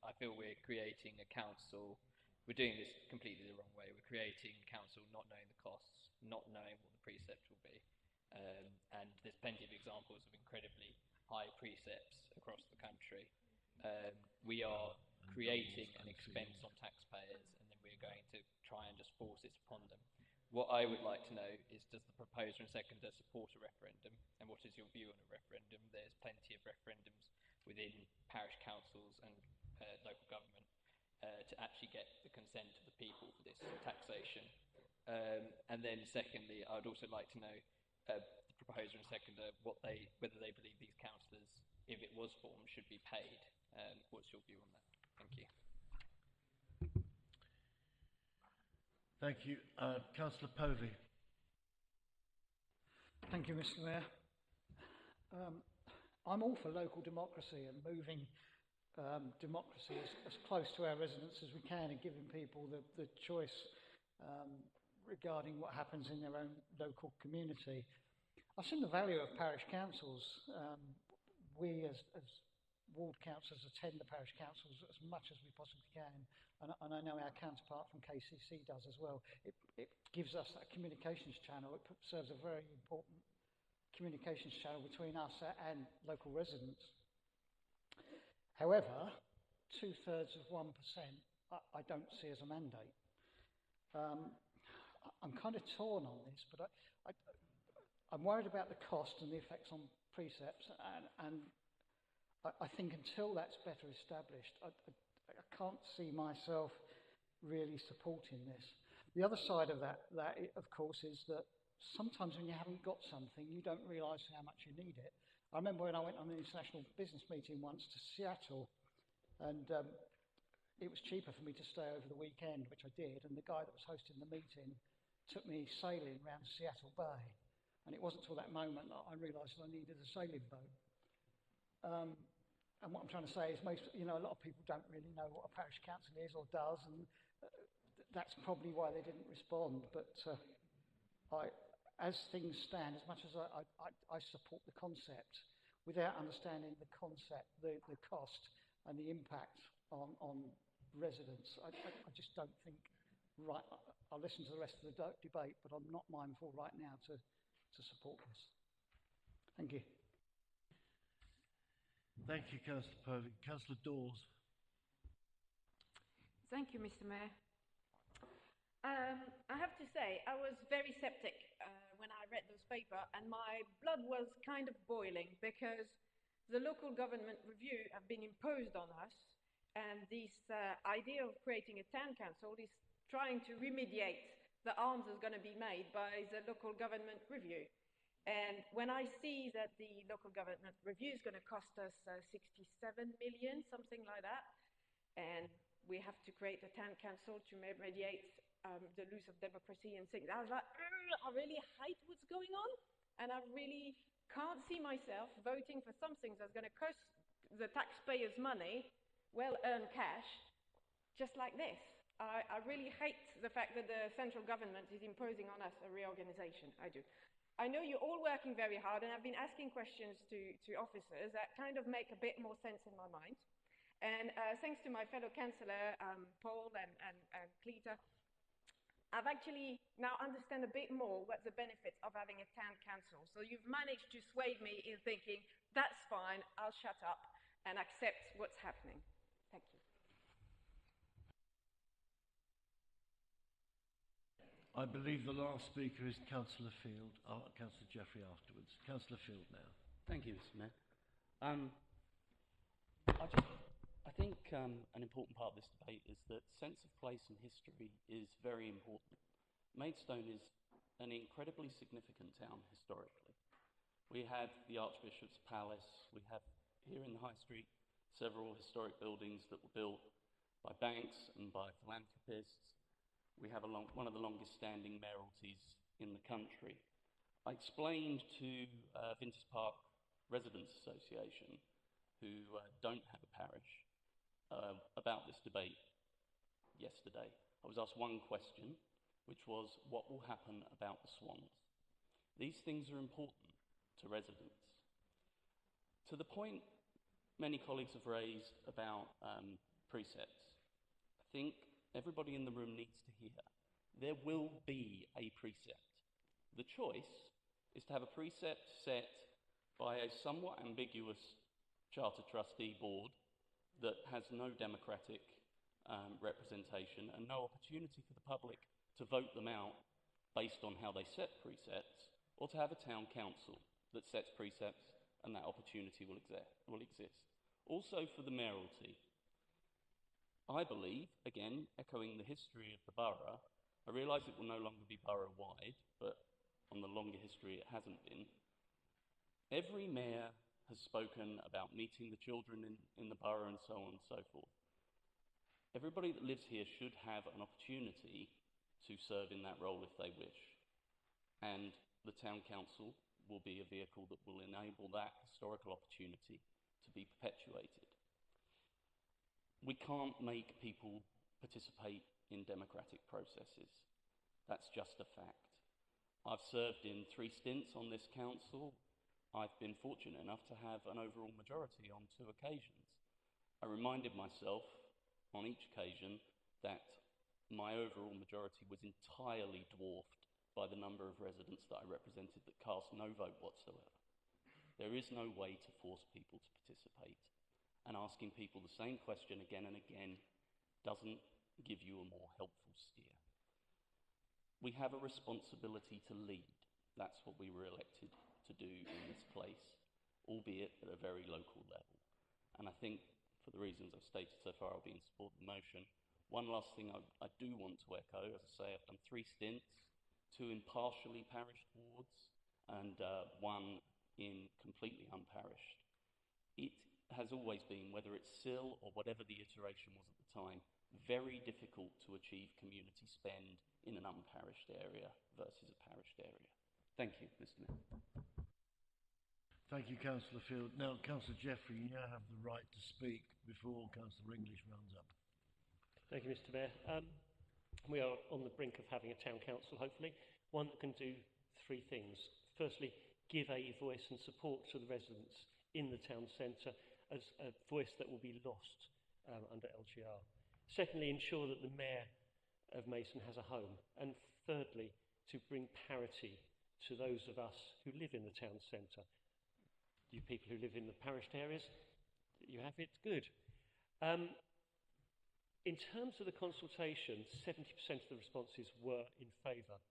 I feel we're creating a council, we're doing this completely the wrong way. We're creating a council not knowing the costs, not knowing what the precepts will be. And there's plenty of examples of incredibly high precepts across the country. We are creating an expense on taxpayers, and then we're going to try and just force it upon them. What I would like to know is, does the proposer and seconder support a referendum, and what is your view on a referendum? There's plenty of referendums within parish councils and local government to actually get the consent of the people for this taxation. And then secondly, I would also like to know the proposer and seconder whether they believe these councillors, if it was formed, should be paid. What's your view on that? Thank you. Thank you. Councillor Povey. Thank you, Mr. Mayor. I'm all for local democracy and moving democracy as close to our residents as we can and giving people the choice regarding what happens in their own local community. I've seen the value of parish councils. We as ward councillors attend the parish councils as much as we possibly can, and I know our counterpart from KCC does as well. It gives us that communications channel. It serves a very important communications channel between us and local residents. However, 2/3 of 1% I don't see as a mandate. I'm kind of torn on this, but I'm worried about the cost and the effects on precepts, and I think until that's better established, I can't see myself really supporting this. The other side of that, of course, is that sometimes when you haven't got something, you don't realise how much you need it. I remember when I went on an international business meeting once to Seattle, and it was cheaper for me to stay over the weekend, which I did, and the guy that was hosting the meeting took me sailing around Seattle Bay, and it wasn't until that moment that I realised I needed a sailing boat. And what I'm trying to say is a lot of people don't really know what a parish council is or does, and that's probably why they didn't respond. But as things stand, as much as I support the concept, without understanding the concept, the cost and the impact on residents, I just don't think, right, I'll listen to the rest of the debate, but I'm not mindful right now to support this. Thank you. Thank you, Councillor Povey. Councillor Dawes. Thank you, Mr. Mayor. I have to say, I was very sceptic when I read this paper, and my blood was kind of boiling because the local government review have been imposed on us, and this idea of creating a town council is trying to remediate the harms that's going to be made by the local government review. And when I see that the local government review is going to cost us 67 million, something like that, and we have to create a town council to remediate the loss of democracy and things, I was like, I really hate what's going on, and I really can't see myself voting for something that's going to cost the taxpayers money, well-earned cash, just like this. I really hate the fact that the central government is imposing on us a reorganisation. I do. I know you're all working very hard, and I've been asking questions to officers that kind of make a bit more sense in my mind. And thanks to my fellow councillor, Paul and Cleta, I've actually now understand a bit more what the benefits of having a town council. So you've managed to sway me in thinking, that's fine, I'll shut up and accept what's happening. Thank you. I believe the last speaker is Councillor Field. Councillor Jeffrey afterwards. Councillor Field now. Thank you, Mr. Mayor. I think an important part of this debate is that sense of place and history is very important. Maidstone is an incredibly significant town historically. We have the Archbishop's Palace. We have here in the High Street several historic buildings that were built by banks and by philanthropists. We have one of the longest standing mayoralties in the country. I explained to Vinces Park Residents Association, who don't have a parish, about this debate yesterday. I was asked one question, which was, what will happen about the swans? These things are important to residents. To the point many colleagues have raised about precepts, I think everybody in the room needs to hear there will be a precept. The choice is to have a precept set by a somewhat ambiguous charter trustee board that has no democratic representation and no opportunity for the public to vote them out based on how they set precepts, or to have a town council that sets precepts and that opportunity will exist. Also for the mayoralty, I believe, again, echoing the history of the borough, I realise it will no longer be borough-wide, but on the longer history it hasn't been. Every mayor has spoken about meeting the children in the borough and so on and so forth. Everybody that lives here should have an opportunity to serve in that role if they wish. And the town council will be a vehicle that will enable that historical opportunity to be perpetuated. We can't make people participate in democratic processes. That's just a fact. I've served in 3 stints on this council. I've been fortunate enough to have an overall majority on 2 occasions. I reminded myself on each occasion that my overall majority was entirely dwarfed by the number of residents that I represented that cast no vote whatsoever. There is no way to force people to participate, and asking people the same question again and again doesn't give you a more helpful steer. We have a responsibility to lead. That's what we were elected to do in this place, albeit at a very local level. And I think, for the reasons I've stated so far, I'll be in support of the motion. One last thing I do want to echo, as I say, I've done 3 stints, 2 in partially parished wards and 1 in completely unparished. It has always been, whether it's SIL or whatever the iteration was at the time, very difficult to achieve community spend in an unparished area versus a parished area. Thank you, Mr. Mayor. Thank you, Councillor Field. Now, Councillor Jeffrey, you now have the right to speak before Councillor English rounds up. Thank you, Mr. Mayor. We are on the brink of having a town council, hopefully, one that can do 3 things. Firstly, give a voice and support to the residents in the town centre as a voice that will be lost under LGR. Secondly, ensure that the Mayor of Maidstone has a home. And thirdly, to bring parity to those of us who live in the town centre. You people who live in the parished areas, you have it, good. In terms of the consultation, 70% of the responses were in favour.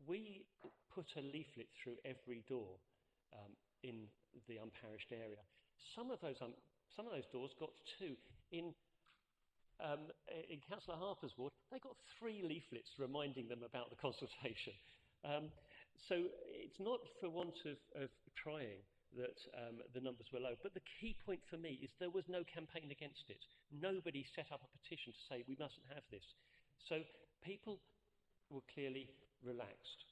We put a leaflet through every door in the unparished area. Some of those doors got 2. In Councillor Harper's ward, they got 3 leaflets reminding them about the consultation. So it's not for want of trying that the numbers were low. But the key point for me is there was no campaign against it. Nobody set up a petition to say we mustn't have this. So people were clearly relaxed.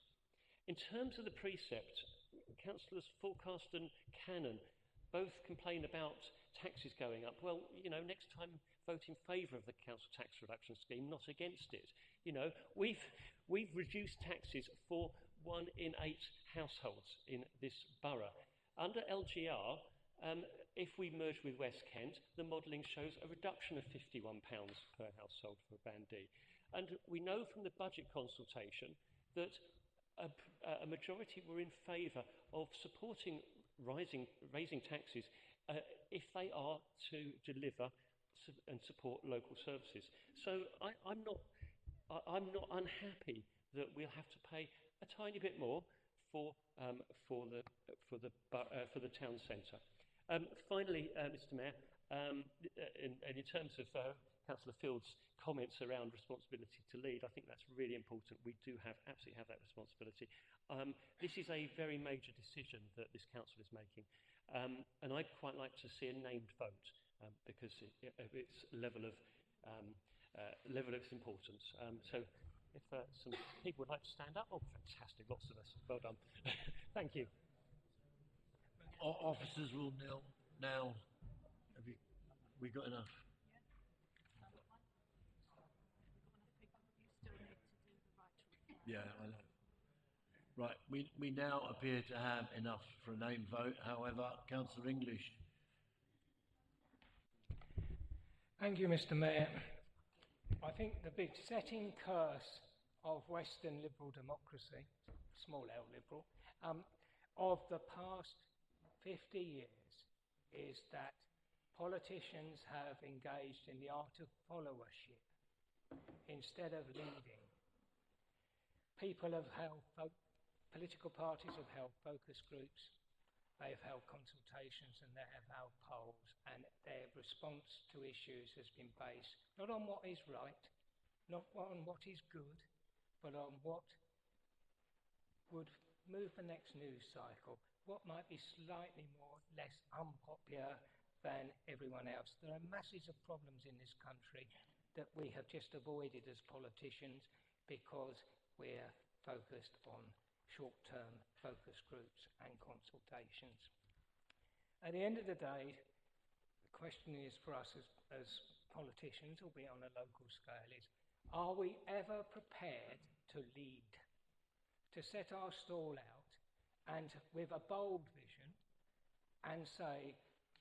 In terms of the precept, Councillors Forecast and Cannon both complain about taxes going up. Well, you know, next time vote in favour of the council tax reduction scheme, not against it. You know, we've reduced taxes for 1 in 8 households in this borough. Under LGR, if we merge with West Kent, the modelling shows a reduction of £51 per household for Band D. And we know from the budget consultation that a majority were in favour of supporting raising taxes if they are to deliver and support local services. So I'm not unhappy that we'll have to pay a tiny bit more for the town centre. Finally, Mr. Mayor, and in terms of Councillor Field's comments around responsibility to lead, I think that's really important. We do absolutely have that responsibility. This is a very major decision that this council is making, and I'd quite like to see a named vote because of its level of its importance. So if some people would like to stand up, oh, fantastic, lots of us. Well done. Thank you. Officers will now. Have we got enough? Yeah, I know. Right, we now appear to have enough for a name vote. However, Councillor English Thank you, Mr. Mayor. I think the besetting curse of Western liberal democracy, small L liberal, of the past 50 years is that politicians have engaged in the art of followership instead of leading. People have held, political parties have held focus groups, they have held consultations and they have held polls, and their response to issues has been based not on what is right, not on what is good, but on what would move the next news cycle, what might be slightly less unpopular than everyone else. There are masses of problems in this country that we have just avoided as politicians because we're focused on short-term focus groups and consultations. At the end of the day, the question is for us as politicians, albeit on a local scale, is are we ever prepared to lead, to set our stall out and with a bold vision and say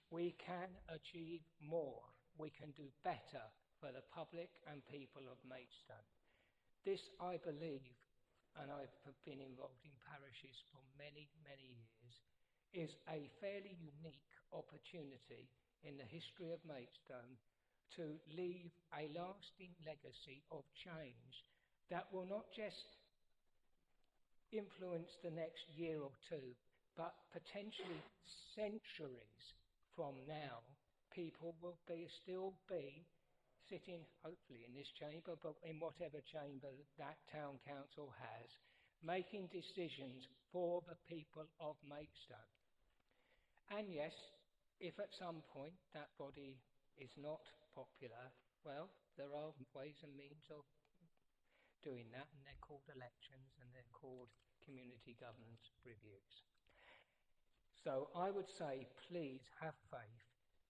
we can achieve more, we can do better for the public and people of Maidstone. This, I believe, and I've been involved in parishes for many, many years, is a fairly unique opportunity in the history of Maidstone to leave a lasting legacy of change that will not just influence the next year or two, but potentially centuries from now, people will still be sitting, hopefully in this chamber, but in whatever chamber that town council has, making decisions for the people of Maidstone. And yes, if at some point that body is not popular, well, there are ways and means of doing that, and they're called elections and they're called community governance reviews. So I would say, please have faith,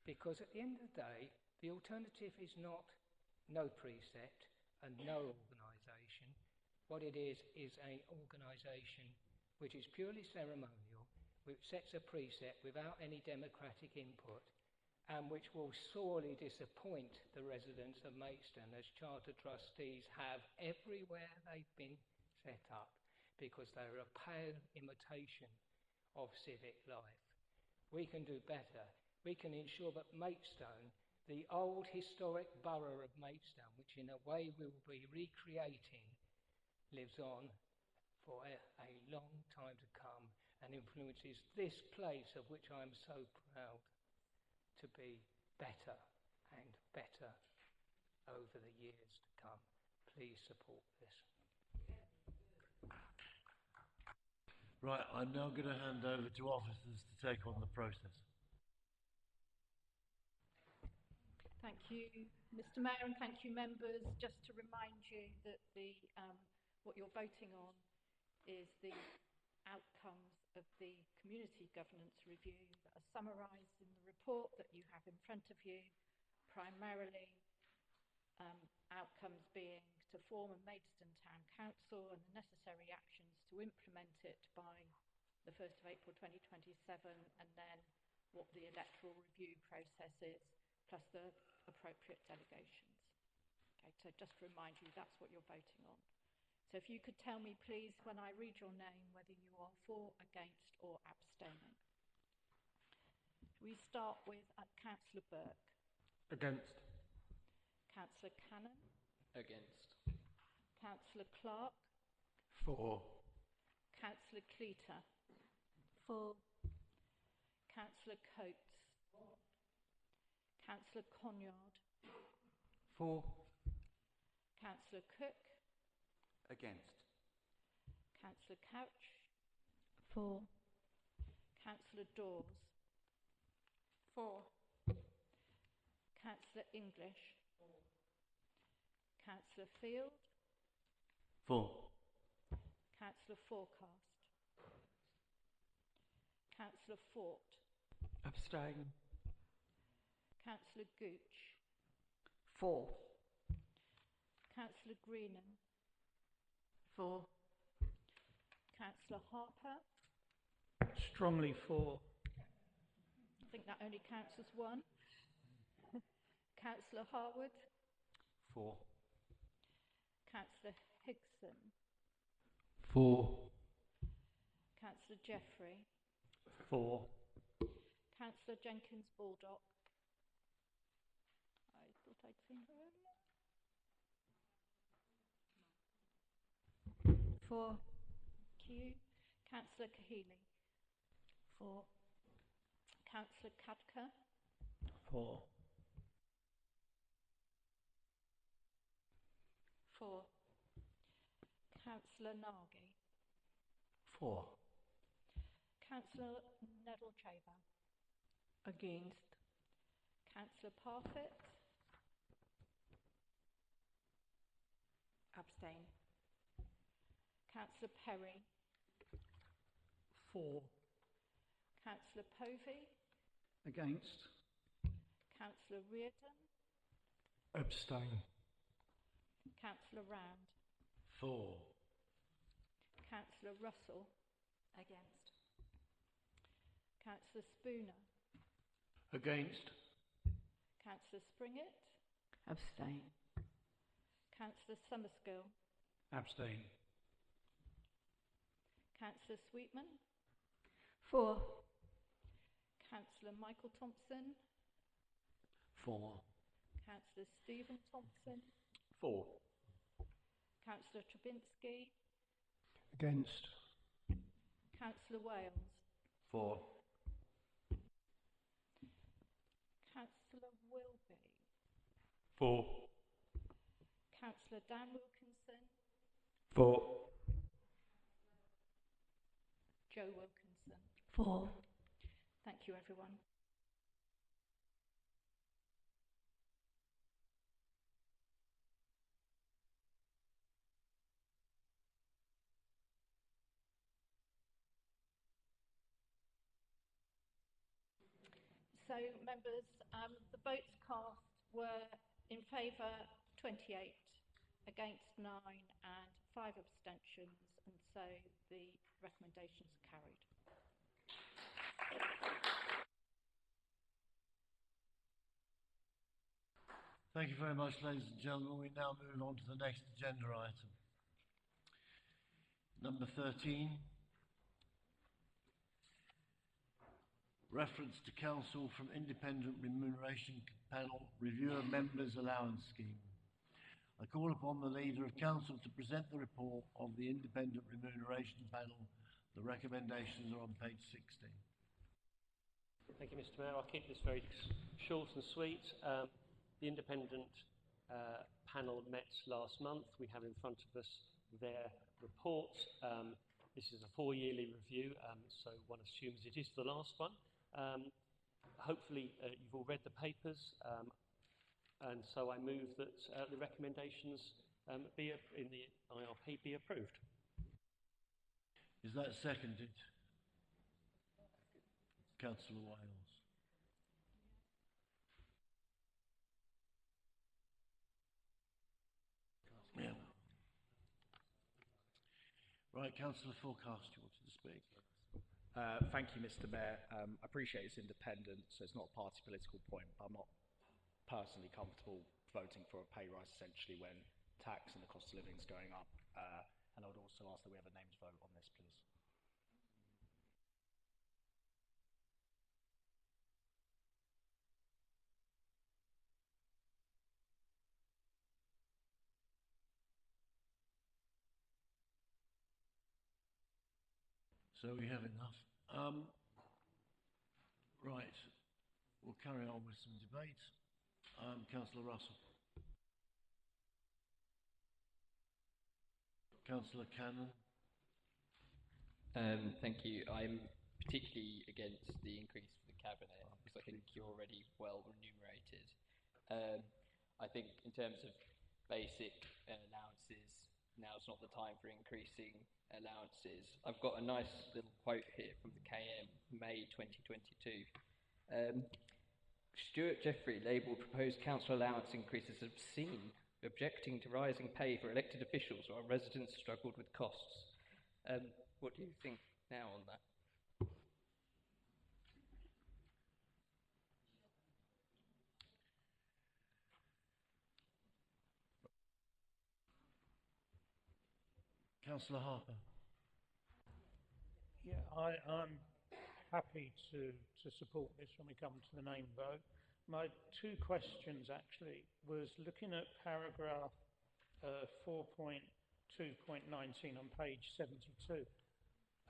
because at the end of the day, the alternative is not no precept and no organisation. What it is an organisation which is purely ceremonial, which sets a precept without any democratic input, and which will sorely disappoint the residents of Maidstone as charter trustees have everywhere they've been set up, because they're a pale imitation of civic life. We can do better. We can ensure that Maidstone, the old historic borough of Maidstone, which in a way we will be recreating, lives on for a long time to come and influences this place of which I am so proud to be better and better over the years to come. Please support this. Right, I'm now going to hand over to officers to take on the process. Thank you, Mr. Mayor, and thank you, members. Just to remind you that what you're voting on is the outcomes of the community governance review that are summarised in the report that you have in front of you, primarily outcomes being to form a Maidstone Town Council and the necessary actions to implement it by the 1st of April 2027, and then what the electoral review process is, plus the appropriate delegations. Okay, so just to remind you, that's what you're voting on. So if you could tell me, please, when I read your name, whether you are for, against, or abstaining. We start with Councillor Burke. Against. Councillor Cannon. Against. Councillor Clark. For. Councillor Cleater. For. Councillor Coates. Councillor Conyard. For. Councillor Cook. Against. Councillor Couch. For. Councillor Dawes. For. Councillor English. Councillor Field. For. Councillor Forecast. Councillor Fort. Abstain. Councillor Gooch. For. Councillor Greenham. For. Councillor Harper. Strongly for. I think that only counts as one. Councillor Harwood, For. Councillor Higson, For. Councillor Jeffrey, For. Councillor Jenkins Baldock. I thought I'd seen her earlier. For. Thank you. Councillor Kahili. For. Councillor Kadka. For. For. Councillor Nagy. For. Councillor Nedelcheva. Against. Councillor Parfitt. Abstain. Councillor Perry. For. Councillor Povey. Against. Councillor Reardon. Abstain. Councillor Round. For. Councillor Russell. Against. Councillor Spooner. Against. Councillor Springett. Abstain. Councillor Summerskill. Abstain. Councillor Sweetman. For. Councillor Michael Thompson. For. Councillor Stephen Thompson. For. Councillor Trubinsky. Against. Councillor Wales. For. Councillor Wilby. For. Councillor Dan Wilkinson. For. Joe Wilkinson. For. Thank you, everyone. So, members, the votes cast were in favour 28, against 9 and 5 abstentions, and so the recommendations are carried. Thank you very much, ladies and gentlemen. We now move on to the next agenda item. Number 13. Reference to Council from Independent Remuneration Panel Review of Members' Allowance Scheme. I call upon the Leader of Council to present the report of the Independent Remuneration Panel. The recommendations are on page 16. Thank you, Mr. Mayor. I'll keep this very short and sweet. The independent panel met last month. We have in front of us their report. This is a 4-yearly review, so one assumes it is the last one. Hopefully you've all read the papers, and so I move that the recommendations in the IRP be approved. Is that seconded? Councillor Wales. Yeah. Right, Councillor Forecast, you wanted to speak. Thank you, Mr. Mayor. I appreciate it's independent, so it's not a party political point, but I'm not personally comfortable voting for a pay rise essentially when tax and the cost of living is going up. And I would also ask that we have a named vote on this, please. So we have enough. Right, we'll carry on with some debate. Councillor Russell. Councillor Cannon. Thank you. I'm particularly against the increase for the Cabinet because I think you're already well remunerated. I think in terms of basic allowances, now's not the time for increasing allowances. I've got a nice little quote here from the KM, May 2022. Stuart Jeffrey labelled proposed council allowance increases obscene, objecting to rising pay for elected officials while residents struggled with costs. What do you think now on that? Councillor Harper. Yeah, I'm happy to support this when we come to the name vote. My two questions actually was looking at paragraph 4.2.19 on page 72,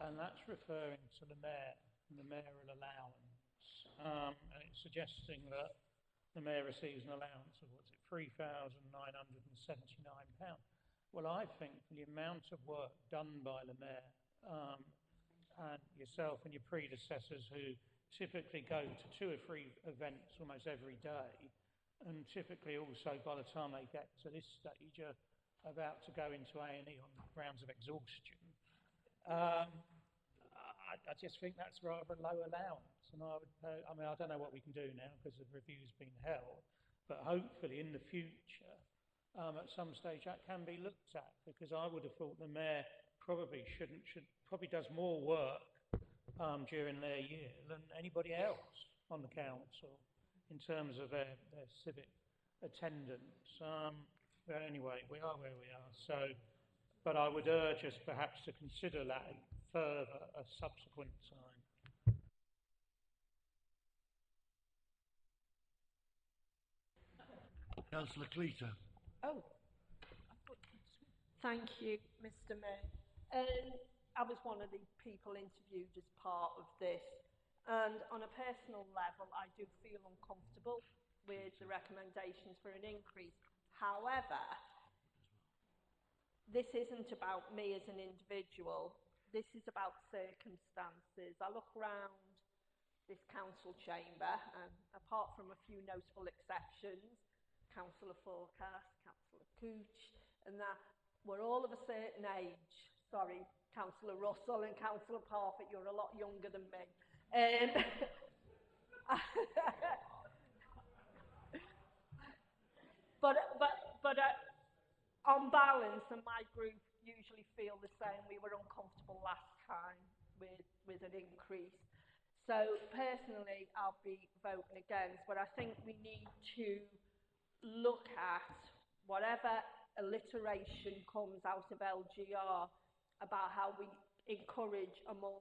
and that's referring to the mayor and the mayoral allowance, and it's suggesting that the mayor receives an allowance of, what's it, £3,979. Well, I think for the amount of work done by the mayor and yourself and your predecessors, who typically go to 2 or 3 events almost every day, and typically also by the time they get to this stage are about to go into A&E on the grounds of exhaustion, I just think that's rather a low allowance. And I mean, I don't know what we can do now because the review's been held, but hopefully in the future, at some stage that can be looked at, because I would have thought the mayor probably probably does more work during their year than anybody else on the council in terms of their civic attendance. But anyway, we are where we are. So, but I would urge us perhaps to consider that further a subsequent time. Councillor Cleater. Oh, thank you, Mr. Mayor. I was one of the people interviewed as part of this, and on a personal level, I do feel uncomfortable with the recommendations for an increase. However, this isn't about me as an individual. This is about circumstances. I look around this council chamber, and apart from a few notable exceptions, Councillor Forecast, Councillor Cooch, and that, we're all of a certain age. Sorry, Councillor Russell and Councillor Parfitt, you're a lot younger than me. But on balance, and my group usually feel the same, we were uncomfortable last time with an increase. So personally, I'll be voting against, but I think we need to look at whatever alliteration comes out of LGR about how we encourage a more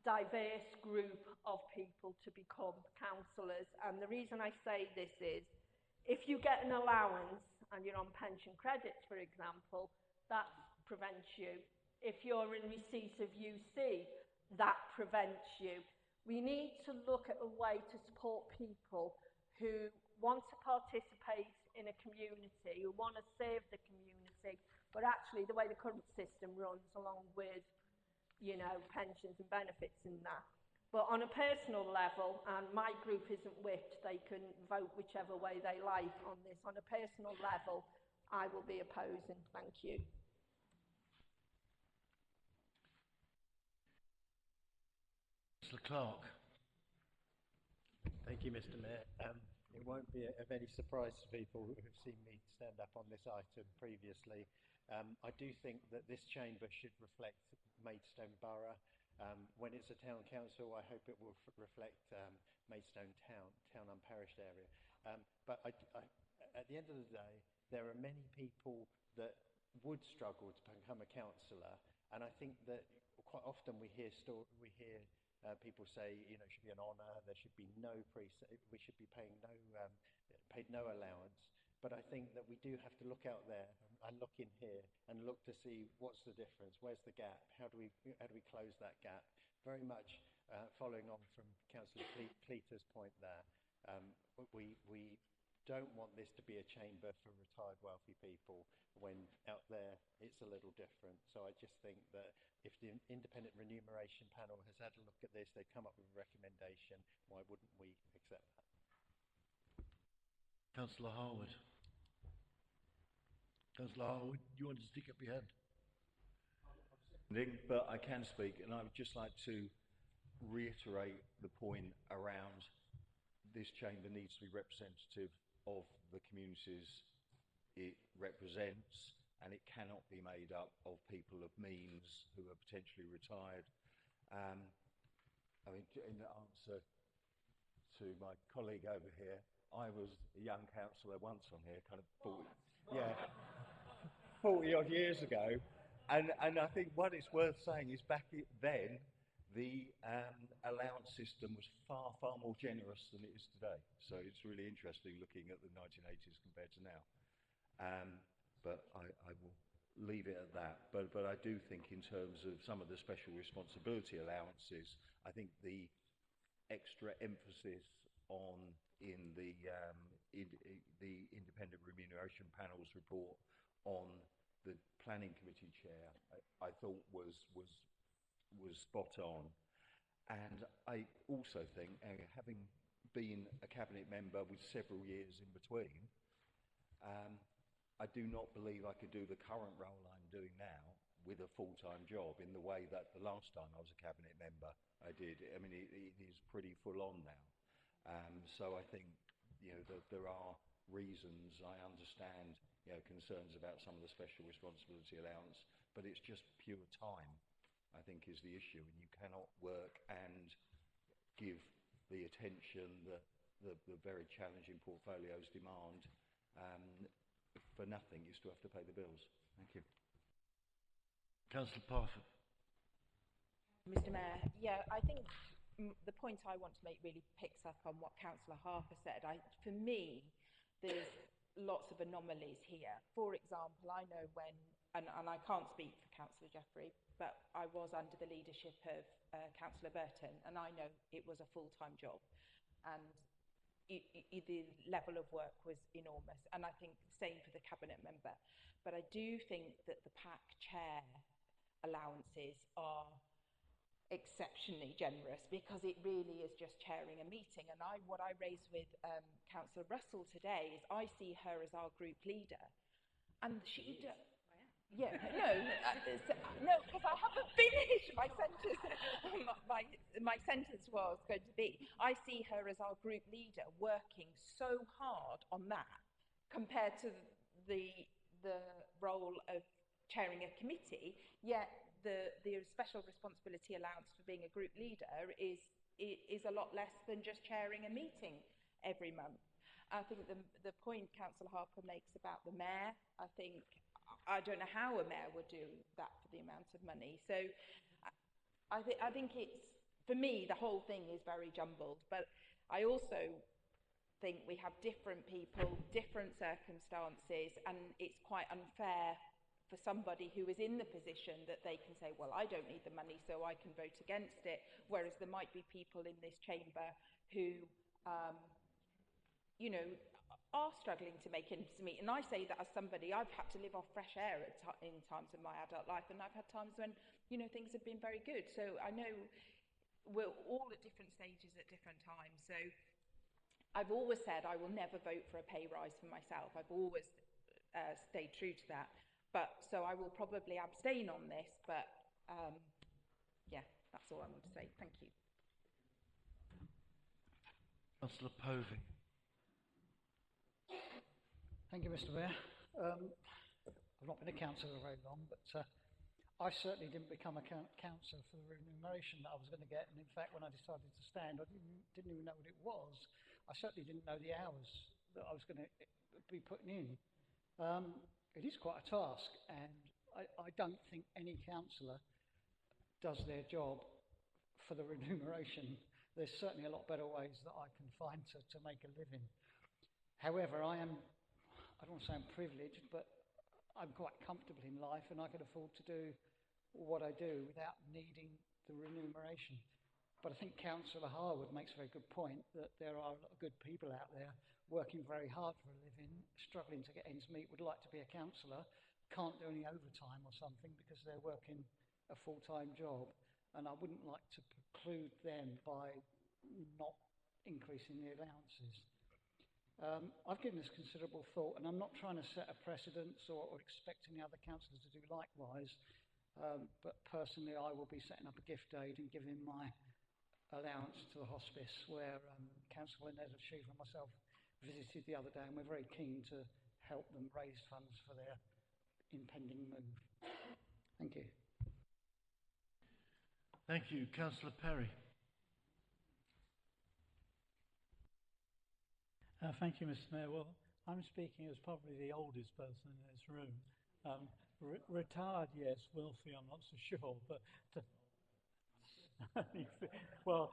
diverse group of people to become councillors. And the reason I say this is, if you get an allowance and you're on pension credits, for example, that prevents you. If you're in receipt of UC, that prevents you. We need to look at a way to support people who want to participate in a community, who want to serve the community, but actually the way the current system runs, along with, you know, pensions and benefits and that. But on a personal level, and my group isn't whipped, they can vote whichever way they like on this. On a personal level, I will be opposing. Thank you. Mr. Clark. Thank you, Mr. Mayor. It won't be of any surprise to people who have seen me stand up on this item previously. I do think that this chamber should reflect Maidstone Borough. When it's a town council, I hope it will reflect Maidstone town unparished area. But at the end of the day, there are many people that would struggle to become a councillor, and I think that quite often we hear people say, you know, it should be an honour. There should be no we should be paid no allowance. But I think that we do have to look out there and look in here and look to see what's the difference, where's the gap, how do we close that gap? Very much following on from Councillor Cleater's point there, we don't want this to be a chamber for retired wealthy people when out there it's a little different. So I just think that if the independent remuneration panel has had a look at this, they've come up with a recommendation, why wouldn't we accept that? Councillor Harwood. Councillor Harwood, you want to stick up your hand? But I can speak, and I would just like to reiterate the point around this chamber needs to be representative of the communities it represents, and it cannot be made up of people of means who are potentially retired. I mean, in answer to my colleague over here, I was a young councillor once on here, kind of 40. Yeah. 40 odd years ago. And I think what it's worth saying is then, the allowance system was far, far more generous than it is today. So it's really interesting looking at the 1980s compared to now. But I will leave it at that. But I do think in terms of some of the special responsibility allowances, I think the extra emphasis in the Independent Remuneration Panel's report on the Planning Committee chair, I thought was spot on. And I also think, having been a cabinet member with several years in between, I do not believe I could do the current role I'm doing now with a full-time job in the way that the last time I was a cabinet member I did. I mean, it is pretty full on now. So I think, that there are reasons. I understand, concerns about some of the special responsibility allowance, but it's just pure time, I think, is the issue. And you cannot work and give the attention that the very challenging portfolios demand for nothing. You still have to pay the bills. Thank you. Councillor Parfitt. Mr. Mayor, I think the point I want to make really picks up on what Councillor Harper said. For me, there's lots of anomalies here. For example, I know when, and I can't speak for Councillor Jeffrey, but I was under the leadership of Councillor Burton, and I know it was a full-time job, and the level of work was enormous, and I think the same for the cabinet member. But I do think that the PAC chair allowances are exceptionally generous, because it really is just chairing a meeting. And what I raised with Councillor Russell today is I see her as our group leader, and she does. Yeah, no, because I haven't finished my sentence. my sentence was going to be, I see her as our group leader working so hard on that compared to the role of chairing a committee, yet the special responsibility allowance for being a group leader is a lot less than just chairing a meeting every month. I think the point Councillor Harper makes about the mayor, I don't know how a mayor would do that for the amount of money. So I think it's, for me, the whole thing is very jumbled. But I also think we have different people, different circumstances, and it's quite unfair for somebody who is in the position that they can say, well, I don't need the money, so I can vote against it. Whereas there might be people in this chamber who, are struggling to make ends meet. And I say that as somebody, I've had to live off fresh air in times of my adult life, and I've had times when, things have been very good. So I know we're all at different stages at different times. So I've always said I will never vote for a pay rise for myself. I've always stayed true to that. So I will probably abstain on this, but that's all I want to say. Thank you. Councillor Povey. Thank you, Mr. Mayor. I've not been a councillor very long, but I certainly didn't become a councillor for the remuneration that I was going to get. And in fact, when I decided to stand, I didn't even know what it was. I certainly didn't know the hours that I was going to be putting in. It is quite a task, and I don't think any councillor does their job for the remuneration. There's certainly a lot better ways that I can find to make a living. However, I don't want to say I'm privileged, but I'm quite comfortable in life, and I can afford to do what I do without needing the remuneration. But I think Councillor Harwood makes a very good point that there are a lot of good people out there working very hard for a living, struggling to get ends meet, would like to be a councillor, can't do any overtime or something because they're working a full-time job. And I wouldn't like to preclude them by not increasing the allowances. I've given this considerable thought, and I'm not trying to set a precedence or expect any other councillors to do likewise, but personally I will be setting up a gift aid and giving my allowance to the hospice where Councillor Ned Shiva and myself visited the other day, and we're very keen to help them raise funds for their impending move. Thank you. Thank you. Councillor Perry. Thank you, Mr. Mayor. Well, I'm speaking as probably the oldest person in this room, Retired, yes. Wealthy, I'm not so sure. But well,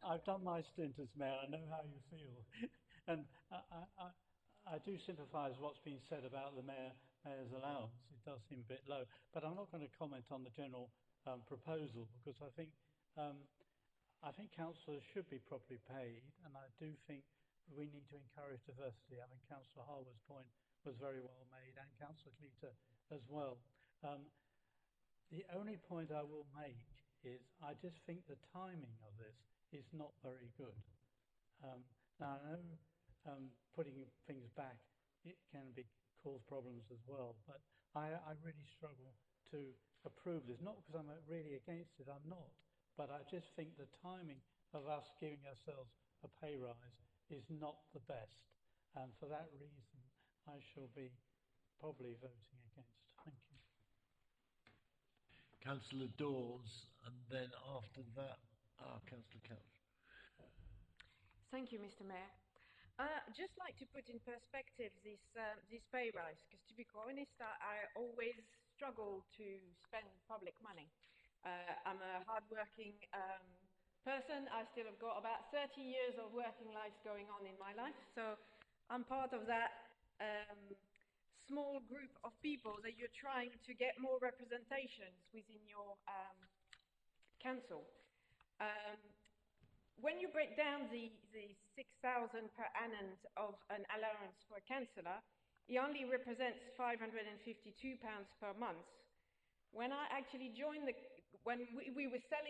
I've done my stint as mayor. I know how you feel, and I do sympathise with what's been said about the mayor's allowance. It does seem a bit low, but I'm not going to comment on the general proposal because I think councillors should be properly paid, and I do think we need to encourage diversity. I mean, Councillor Harwood's point was very well made, and Councillor Cleater as well. The only point I will make is I just think the timing of this is not very good. Now, I know putting things back, it can cause problems as well, but I really struggle to approve this, not because I'm really against it, I'm not, but I just think the timing of us giving ourselves a pay rise is not the best, and for that reason I shall be probably voting against. Thank you. Councillor Dawes, and then after that, Councillor Couch. Thank you, Mr. Mayor. I'd just like to put in perspective this pay rise, because to be quite honest, I always struggle to spend public money. I'm a hard-working person. I still have got about 30 years of working life going on in my life, so I'm part of that small group of people that you're trying to get more representations within your council. When you break down the 6,000 per annum of an allowance for a councillor, it only represents £552 per month. When I actually joined when we were selling